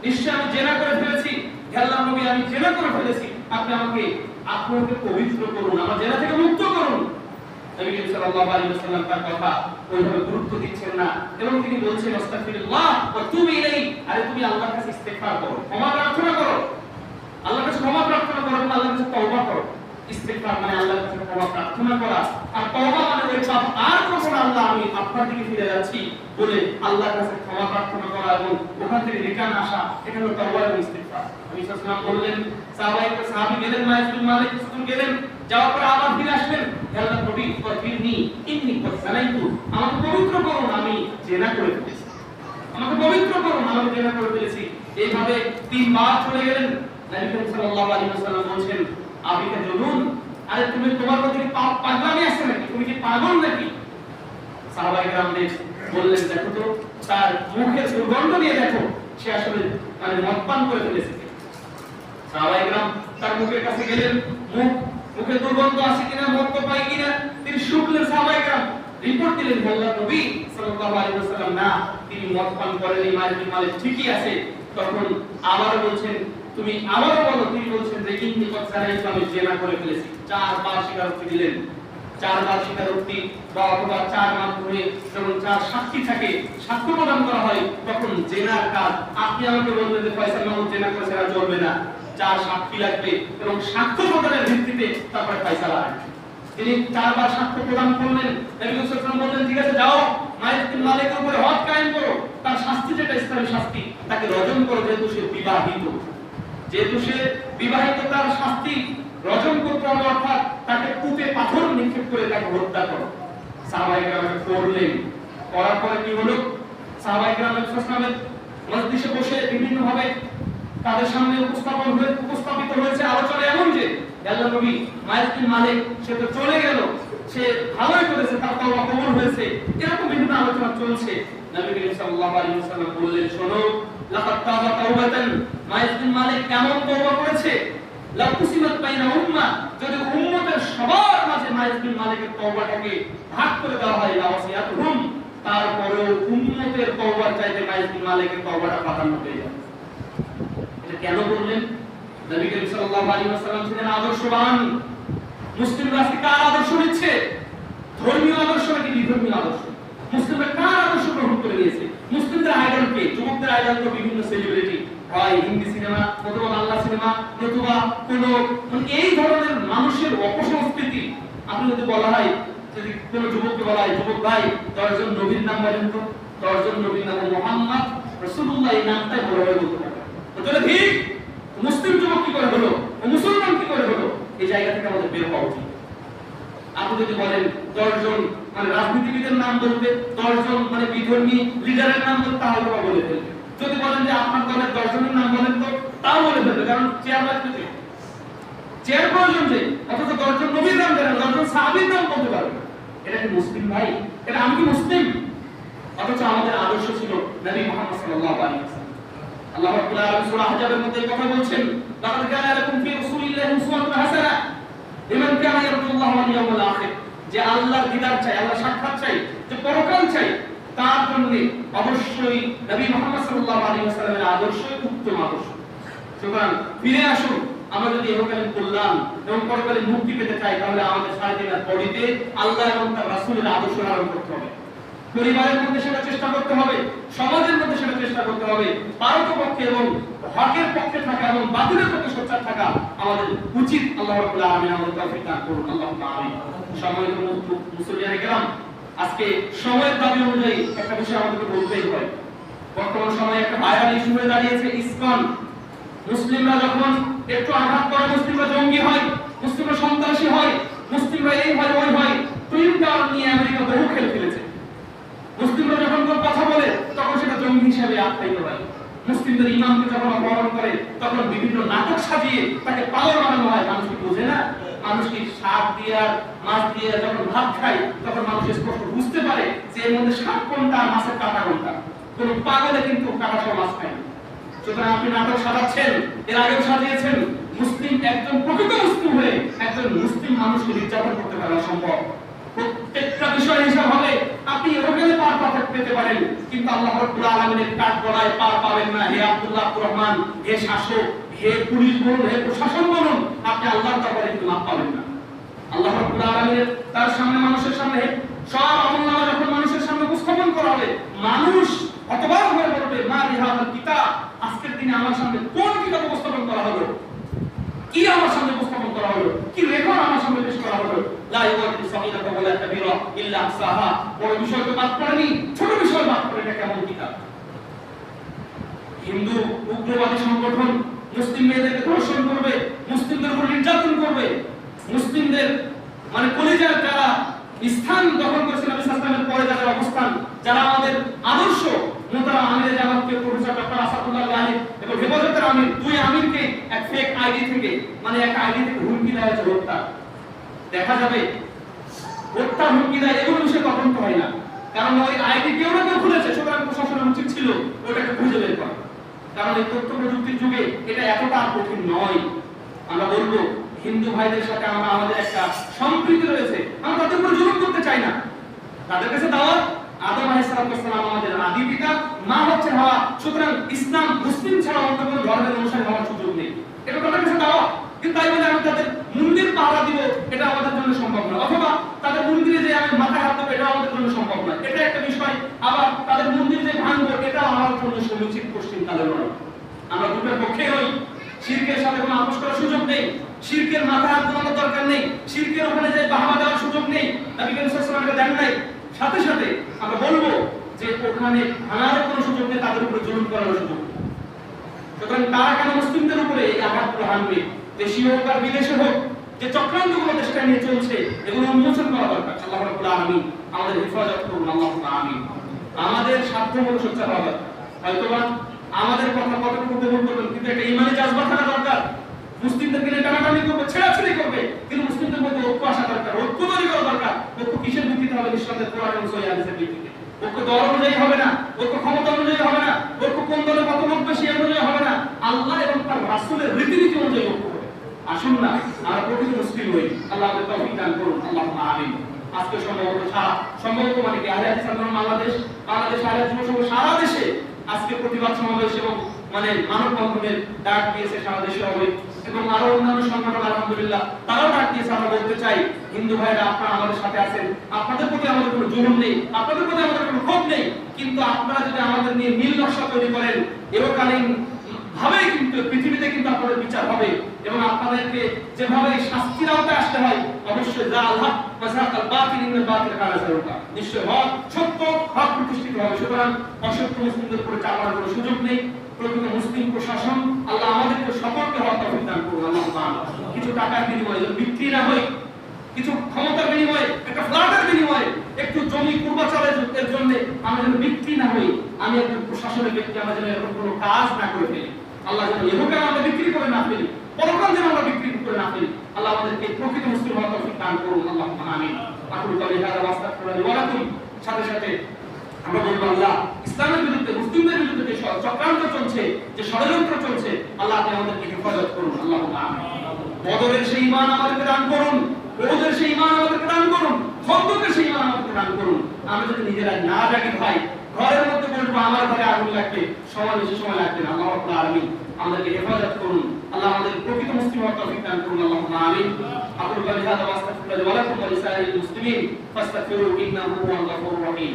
নিশ্চয় আমি জেনা করে ফেলেছি। আল্লাহর নবী, আমি জেনা করে ফেলেছি, আপনি আমাকে পবিত্র করুন, আমার জেনা থেকে মুক্ত করুন। নবী করিম সাল্লাল্লাহু আলাইহি ওয়াসাল্লাম তার কথা ওইভাবে গুরুত্ব দিচ্ছেন না, এবং তিনি বলছেন, আস্তাগফিরুল্লাহ ওয়া তুবু ইলাইহি, আরে তুমি আল্লাহর কাছে ইস্তিগফার করো, ক্ষমা প্রার্থনা করো, আল্লাহর কাছে ক্ষমা প্রার্থনা করো, আল্লাহর কাছে তওবা করো। ইস্তিগফার মানে আল্লাহর কাছে ক্ষমা প্রার্থনা করা, আর তওবা মানে ওই পাপ আর কখনো আল্লাহ আমি আপনার দিকে ফিরে যাচ্ছি বলে আল্লাহর কাছে ক্ষমা প্রার্থনা করা এবং ওখান থেকে রিটার্ন আসা, এটা হলো তওবা এবং ইস্তিগফার। নবী সাল্লাল্লাহু আলাইহি ওয়াসাল্লাম বললেন, সাহাবী গেলেন, মাইজ বিন মালিক কিছুদিন গেলেন, যাওয়ার পরে আবার ফিরে আসলেন, আল্লাহর নবী, তাহিরনি, ইন্নী কদ জানাইতু, আমাকে পবিত্র করুন, আমি জেনা করে ফেলেছি, আমাকে পবিত্র করুন, আমি জেনা করে ফেলেছি। এইভাবে তিনবার চলে গেলেন। নবী করিম সাল্লাল্লাহু আলাইহি ওয়াসাল্লাম বলছেন, আবিকা জুনুন, আরে তুমি, তোমার মধ্যে কি পাগলামি আছে নাকি, তুমি কি পাগল নাকি? সাহাবায়ে কেরামদের বললেন, দেখো তো তার মুখের দুর্গন্ধ নিয়ে দেখো, সে আসলে মানে মদ পান করে ফেলেছে। সাহাবায়ে কেরাম তার মুখের কাছে গেলেন, মুখে দুর্গন্ধ আছে কিনা, মদ তো পাই কিনা, তিনি শুকলেন। সাহাবায়ে কেরাম রিপোর্ট দিলেন, আল্লাহর নবী সাল্লাল্লাহু আলাইহি ওয়াসাল্লাম, না, তিনি মদ পান করেননি, মাইজ বিন মালিক ঠিকই আছে। তখন আবার বলছেন, তুমি আবারও বলো। তিনি বলছেন যে ইন্নী কদ জানাইতু, আমি জেনা করে ফেলেছি। চারবার স্বীকারোক্তি দিলেন। চারবার স্বীকারোক্তি বা অথবা চার মাধ্যমে যখন চার সাক্ষী থাকে, সাক্ষ্য প্রদান করা হয়, তখন জেনার কাজ আপনি আমাকে বলবেন যে ফয়সাল মাহমুদ জেনা করেছে, আর চলবে না, চার সাক্ষী লাগবে এবং সাক্ষ্য প্রদানের ভিত্তিতে তারপরে ফয়সালা হয়। তিনি চারবার সাক্ষ্য প্রদান করলেন। নবী সাল্লাল্লাহু আলাইহি ওয়াসাল্লাম বললেন, ঠিক আছে, যাও, মাইজ বিন মালিকের উপরে হদ কায়েম করো, তার শাস্তি যেটা ইসলামী শাস্তি, তাকে রজম করো, যেহেতু সে বিবাহিত, তার শাস্তি রজম করতে হবে, অর্থাৎ তাকে কূপে পাথর নিক্ষেপ করে তাকে হত্যা করো। সাহাবায়ে কেরাম করলেন। করার পরে কি হলো? সাহাবায়ে কেরাম ইসলামের মজলিসে বসে বিভিন্ন ভাবে তাদের সামনে উপস্থাপিত হয়েছে আলোচনা, এমন যে আল্লাহর নবী মাইজ বিন মালিক, সে তো চলে গেল, সে ভালোই করেছে, তার তওবা কবুল হয়েছে, এরকম বিভিন্ন আলোচনা চলছে। নবী করিম সাল্লাল্লাহু আলাইহি ওয়াসাল্লাম বললেন, শোনো, লাকাদ তাবা তাওবাতান, মাইজ বিন মালিক এমন তওবা করেছে, লা কুসিমাত বাইনা উম্মাহ, যদি উম্মতের সবার মাঝে মাইজ বিন মালিকের তওবাটাকে ভাগ করে দেওয়া হয়, লা ওয়াসিয়াতুহুম, তারপরেও উম্মতের তওবার চাইতে মাইজ বিন মালিকের তওবাটা প্রাধান্য পেয়ে যাবে। এটা কেন বললেন? নবী করিম সাল্লাল্লাহু আলাইহি ওয়াসাল্লাম ছিলেন আদর্শবান। মুসলিমরা আজকে কার আদর্শ নিচ্ছে? ধর্মীয় আদর্শ নাকি বিধর্মীয় আদর্শ? মুসলিমরা কার আদর্শ গ্রহণ করে নিয়েছে? মুসলিমদের আইডল কে? যুবকদের আইডল তো বিভিন্ন সেলিব্রিটি, হয় হিন্দি সিনেমা, অথবা বাংলা সিনেমা, অথবা কোন এই ধরনের মানুষের অপসংস্কৃতি। আপনি যদি বলা হয়, যদি কোন যুবককে বলা হয়, যুবক ভাই 10 জন নবীর নাম বলেন তো, 10 জন নবীর নাম মুহাম্মদ রাসূলুল্লাহ, এই নামটাই বড় হয়ে বলতে পারে। তাহলে ঠিক মুসলিম যুবক কি করে হলো, মুসলমান কি করে হলো? এই জায়গা থেকে আমাদের বের হওয়া উচিত। আপনি যদি বলেন 10 জন মানে রাজনীতিবিদের নাম বলতে 10 জন মানে বিধর্মী লিডারের নাম বলতে তাহলে বলে ফেলবে। যদি বলেন যে আপনার দলের 10 জনের নাম বলেন তো তাও বলে ফেলবে, কারণ চেয়ার লাগবে, চেয়ার প্রয়োজন যে, অথচ 10 জন নবীর নাম জানেন, 10 জন সাহাবীর নাম বলতে পারবে। এটা কি মুসলিম ভাই? এটা আমি কি মুসলিম? অথচ আমাদের আদর্শ ছিল নবী মুহাম্মদ সাল্লাল্লাহু আলাইহি ওয়াসাল্লাম। আল্লাহ রাব্বুল আলামিন সূরা আহজাবের মধ্যে এই কথা বলছেন, লাকাদ কানা লাকুম ফি রাসূলিল্লাহি উসওয়াতুন হাসানাহ লিমান কানা ইয়ারজুল্লাহ ওয়াল ইয়াউমাল আখির। যে আল্লাহর দিদার চাই, আল্লাহর সাক্ষাৎ চাই, যে পরকাল চাই, তার জন্য অবশ্যই নবী মুহাম্মদ সাল্লাল্লাহু আলাইহি ওয়াসাল্লামের আদর্শই উত্তম আদর্শ। সুতরাং ফিরে আসুন, আমরা যদি ইহকালীন কল্যাণ এবং পরকালীন মুক্তি পেতে চাই, তাহলে আমাদের সারাদিনের বডিতে আল্লাহ এবং তার রাসূলের আদর্শ ধারণ করতে হবে। পরিবারের মধ্যে সেটা চেষ্টা করতে হবে, সমাজের মধ্যে সেটা চেষ্টা করতে হবে। পারতপক্ষে এবং হকের পক্ষে থাকা এবং বাতিলের পক্ষে সোচ্চার থাকা আমাদের উচিত। আল্লাহ রাব্বুল আলামিন আমাদের তৌফিক দান করুন। আল্লাহুম্মা আমিন। সম্মানিত মুসলিয়ানে কেরাম, আজকে সময়ের দাবি অনুযায়ী একটা বিষয় আমাদেরকে বলতেই হয়। বর্তমান সময়ে একটা ভাইরাল ইস্যু হয়ে দাঁড়িয়েছে ইসকন। মুসলিমরা যখন একটু আঘাত করে মুসলিমরা জঙ্গি হয়, মুসলিমরা সন্ত্রাসী হয়, মুসলিমরা এই হয় ওই হয়। টুইন টাওয়ার নিয়ে আমেরিকা বহু খেল খেলেছে। মুসলিমরা যখন কোন কথা বলে তখন সেটা জঙ্গি হিসেবে আখ্যায়িত হয়। মুসলিমদের ইমামকে যখন অপহরণ করে তখন বিভিন্ন নাটক সাজিয়ে তাকে পাগল বানানো হয়। মানুষ কি বোঝে না? মানুষ কি শাক দিয়ে আর মাছ দিয়ে যখন ভাত খায় তখন মানুষ স্পষ্ট বুঝতে পারে যে এর মধ্যে শাক কোনটা আর মাছের কাঁটা কোনটা। কোন পাগলে কিন্তু কাঁটা সহ মাছ খায় না। সুতরাং আপনি নাটক সাজাচ্ছেন, এর আগেও সাজিয়েছেন। মুসলিম একজন প্রকৃত মুসলিম হয়ে একজন মুসলিম মানুষকে নির্যাতন করতে পারা সম্ভব। প্রত্যেকটা বিষয় হিসাব হবে আপনি ওখানে পার পেতে পারেন, কিন্তু আল্লাহ রাব্বুল আলামিনের কাঠ গলায় পার পাবেন না। হে আব্দুল্লাহ আব্দুর রহমান, হে শাসক, হে পুলিশ বলুন, হে প্রশাসন বলুন, আপনি আল্লাহর দরবারে কিন্তু মাপ পাবেন না। আল্লাহ রাব্বুল আলামিনের তার সামনে, মানুষের সামনে সব আমলনামা যখন মানুষের সামনে উপস্থাপন করা হবে, মানুষ অতবাক হয়ে বলবে, মা লিহাযাল কিতাব, আজকের দিনে আমার সামনে কোন কিতাব উপস্থাপন করা হলো, কি আমার সামনে উপস্থাপন করা হলো, কি রেকর্ড আমার সামনে পেশ করা হলো। লা ইউগাদিরু সাগীরাতান ওয়ালা কাবীরা ইল্লা আহসাহা। বড় বিষয় তো বাদ পড়েনি, ছোট বিষয় বাদ পড়ে, এটা কেমন কিতাব? হিন্দু উগ্রবাদী সংগঠন মুসলিম মেয়েদেরকে ধর্ষণ করবে, মুসলিমদের উপর নির্যাতন করবে, মুসলিমদের মানে কলিজার যারা স্থান দখল করেছে নবী সাল্লাল্লাহু আলাইহি ওয়াসাল্লামের পরে যাদের অবস্থান, যারা আমাদের আদর্শ মোহতারাম আমিরে জামাতকে প্রফেসর ডক্টর আসাদুল্লাহ আলী এবং হেফাজতের আমির, দুই আমিরকে এক ফেক আইডি থেকে মানে এক আইডি থেকে হুমকি দেওয়া হয়েছে হত্যা। দেখা যাবে হত্যা হুমকি দেয়, এগুলো বিষয়ে তদন্ত হয় না, কারণ ওই আইডি কেউ না কেউ খুলেছে। সুতরাং প্রশাসনের উচিত ছিল ওটাকে খুঁজে বের করা, কারণ এই তথ্য প্রযুক্তির যুগে এটা এতটা কঠিন নয়। আমরা বলবো হিন্দু ভাইদের সাথে আমরা আমাদের একটা সম্প্রীতি রয়েছে, আমরা তাদের উপর জুলুম করতে চাই না। তাদের কাছে দাওয়াত, আদম আলাইহিস সালাম আমাদের আদি পিতা, মা হচ্ছে হাওয়া। সুতরাং ইসলাম মুসলিম ছাড়া অন্য কোনো ধর্মের অনুসারী হওয়ার সুযোগ নেই, এটা তাদের কাছে দাওয়াত। কিন্তু তাই বলে আমি তাদের মন্দির পাহারা দিব, এটা আমাদের জন্য সম্ভব নয়। অথবা তাদের মন্দিরে যে আমি মাথা হাত দেবো, এটা আমাদের জন্য সম্ভব নয়, এটা একটা বিষয়। আবার তাদের মন্দির যে ভাঙবো, এটা আমার জন্য সমীচিত পশ্চিম কালের নয়। আমরা দুটোর পক্ষে হই। শিরকের সাথে কোনো আপোষ করার সুযোগ নেই, শিরকের মাথা হাত দেওয়ার দরকার নেই, শিরকের ওখানে যে বাহবা দেওয়ার সুযোগ নেই, নবী করিম সাল্লাল্লাহু আলাইহি ওয়াসাল্লাম দেন নাই। সাথে সাথে আমরা বলবো যে ওখানে ভাঙার কোনো সুযোগ নেই, তাদের উপরে জুলুম করার সুযোগ। সুতরাং তারা কেন মুসলিমদের উপরে এই আঘাতগুলো হানবে? দেশীয় হোক আর বিদেশে হোক, যে চক্রান্তগুলো দেশটা নিয়ে চলছে, এগুলো উন্মোচন করা দরকার। আল্লাহ রাব্বুল আলামিন আমাদের হেফাজত করুন। আল্লাহুম্মা আমিন। আমাদের স্বার্থমূলক সোচ্চার হওয়া দরকার। হয়তোবা আমাদের কথা কতটুকু কবুল করবেন, কিন্তু একটা ইমানি জাজবা থাকা দরকার। মুসলিমদেরকে নিয়ে টানাটানি করবে, ছেড়াছেড়ি করবে, কিন্তু মুসলিমদের মধ্যে ঐক্য আসা দরকার, ঐক্য তৈরি করা দরকার। ঐক্য কিসের ভিত্তিতে হবে? নিঃসন্দেহে কোরআন এবং সহিহ হাদিসের ভিত্তিতে। ঐক্য দল অনুযায়ী হবে না, ঐক্য ক্ষমতা অনুযায়ী হবে না, ঐক্য কোন দলে কত লোক বেশি অনুযায়ী হবে না, আল্লাহ এবং তার রাসূলের রীতিনীতি অনুযায়ী ঐক্য হবে। আসুন না আমরা প্রকৃত মুসলিম হই। আল্লাহ আমাদের তৌফিক দান করুন। আল্লাহুম্মা আমিন। আজকে সম্ভবত মানে কি আহলে হাদিস আন্দোলন বাংলাদেশ আহলে হাদিস যুব সংঘ সারা দেশে আজকে প্রতিবাদ সমাবেশ এবং মানে মানববন্ধনের ডাক দিয়েছে সারা দেশে হবে, এবং আরো অন্যান্য সংগঠন আলহামদুলিল্লাহ তারাও ডাক দিয়েছে। আমরা বলতে চাই, হিন্দু ভাইরা আপনারা আমাদের সাথে আছেন, আপনাদের প্রতি আমাদের কোনো জুলুম নেই, আপনাদের প্রতি আমাদের কোনো ক্ষোভ নেই, কিন্তু আপনারা যদি আমাদের নিয়ে নীল নকশা তৈরি করেন, এরকালীন ভাবে কিন্তু পৃথিবীতে কিন্তু আপনাদের বিচার হবে, এবং আপনাদেরকে যেভাবে শাস্তির আওতায় আসতে হয়, অবশ্যই যা আল্লাহ মাযহাকাল বাতিল ইন্নাল বাতিল কানা যারুকা, নিশ্চয় হক সত্য হক প্রতিষ্ঠিত হবে। সুতরাং অসত্য মুসলিমদের উপরে চালানোর কোনো সুযোগ নেই। প্রকৃত মুসলিম প্রশাসন আল্লাহ আমাদেরকে সকলকে হক তৌফিক দান করুন। আল্লাহুম্মা আমিন। কিছু টাকার বিনিময়ে যদি বিক্রি না হয়, কিছু ক্ষমতার বিনিময়ে, একটা ফ্ল্যাটের বিনিময়ে একটু জমি পূর্বাচলের জন্য আমরা যেন বিক্রি না হই, আমি একজন প্রশাসনের ব্যক্তি, আমরা যেন এরকম কোনো কাজ না করে ফেলি। আল্লাহ যেন এরকম আমরা বিক্রি করে না ফেলি, পরকাল যেন আমরা বিক্রি করে না ফেলি। আল্লাহ আমাদেরকে প্রকৃত মুসলিম হওয়ার তৌফিক দান করুন। আল্লাহুম্মা আমিন। আকুলু কাউলি হাযা ওয়া আস্তাগফিরুল্লাহ ওয়া লাকুম। সাথে সাথে আমরা বলবো, আল্লাহ ইসলামের বিরুদ্ধে, মুসলিমদের বিরুদ্ধে যে চক্রান্ত চলছে, যে ষড়যন্ত্র চলছে, আল্লাহ আপনি আমাদেরকে হেফাজত করুন। আল্লাহুম্মা আমিন। বদরের সেই ঈমান আমাদেরকে দান করুন, উহুদের সেই ঈমান আমাদেরকে দান করুন, খন্দকের সেই ঈমান আমাদেরকে দান করুন। আমরা যদি নিজেরা না জাগি ভাই, ঘরের মধ্যে বলবো আমার ঘরে আগুন লাগবে, সময় বেশি সময় লাগবে না। আল্লাহ রাব্বুল আলামিন আমাদেরকে হেফাজত করুন। আল্লাহ আমাদের প্রকৃত মুসলিম হওয়ার তৌফিক দান করুন। আল্লাহুম্মা আমিন। আকুলু কাউলি হাযা ওয়া আস্তাগফিরুল্লাহ ওয়া লাকুম ওয়া লিসাইরিল মুসলিমিন ফাস্তাগফিরুহু ইন্নাহু হুয়াল গফুরুর রহিম।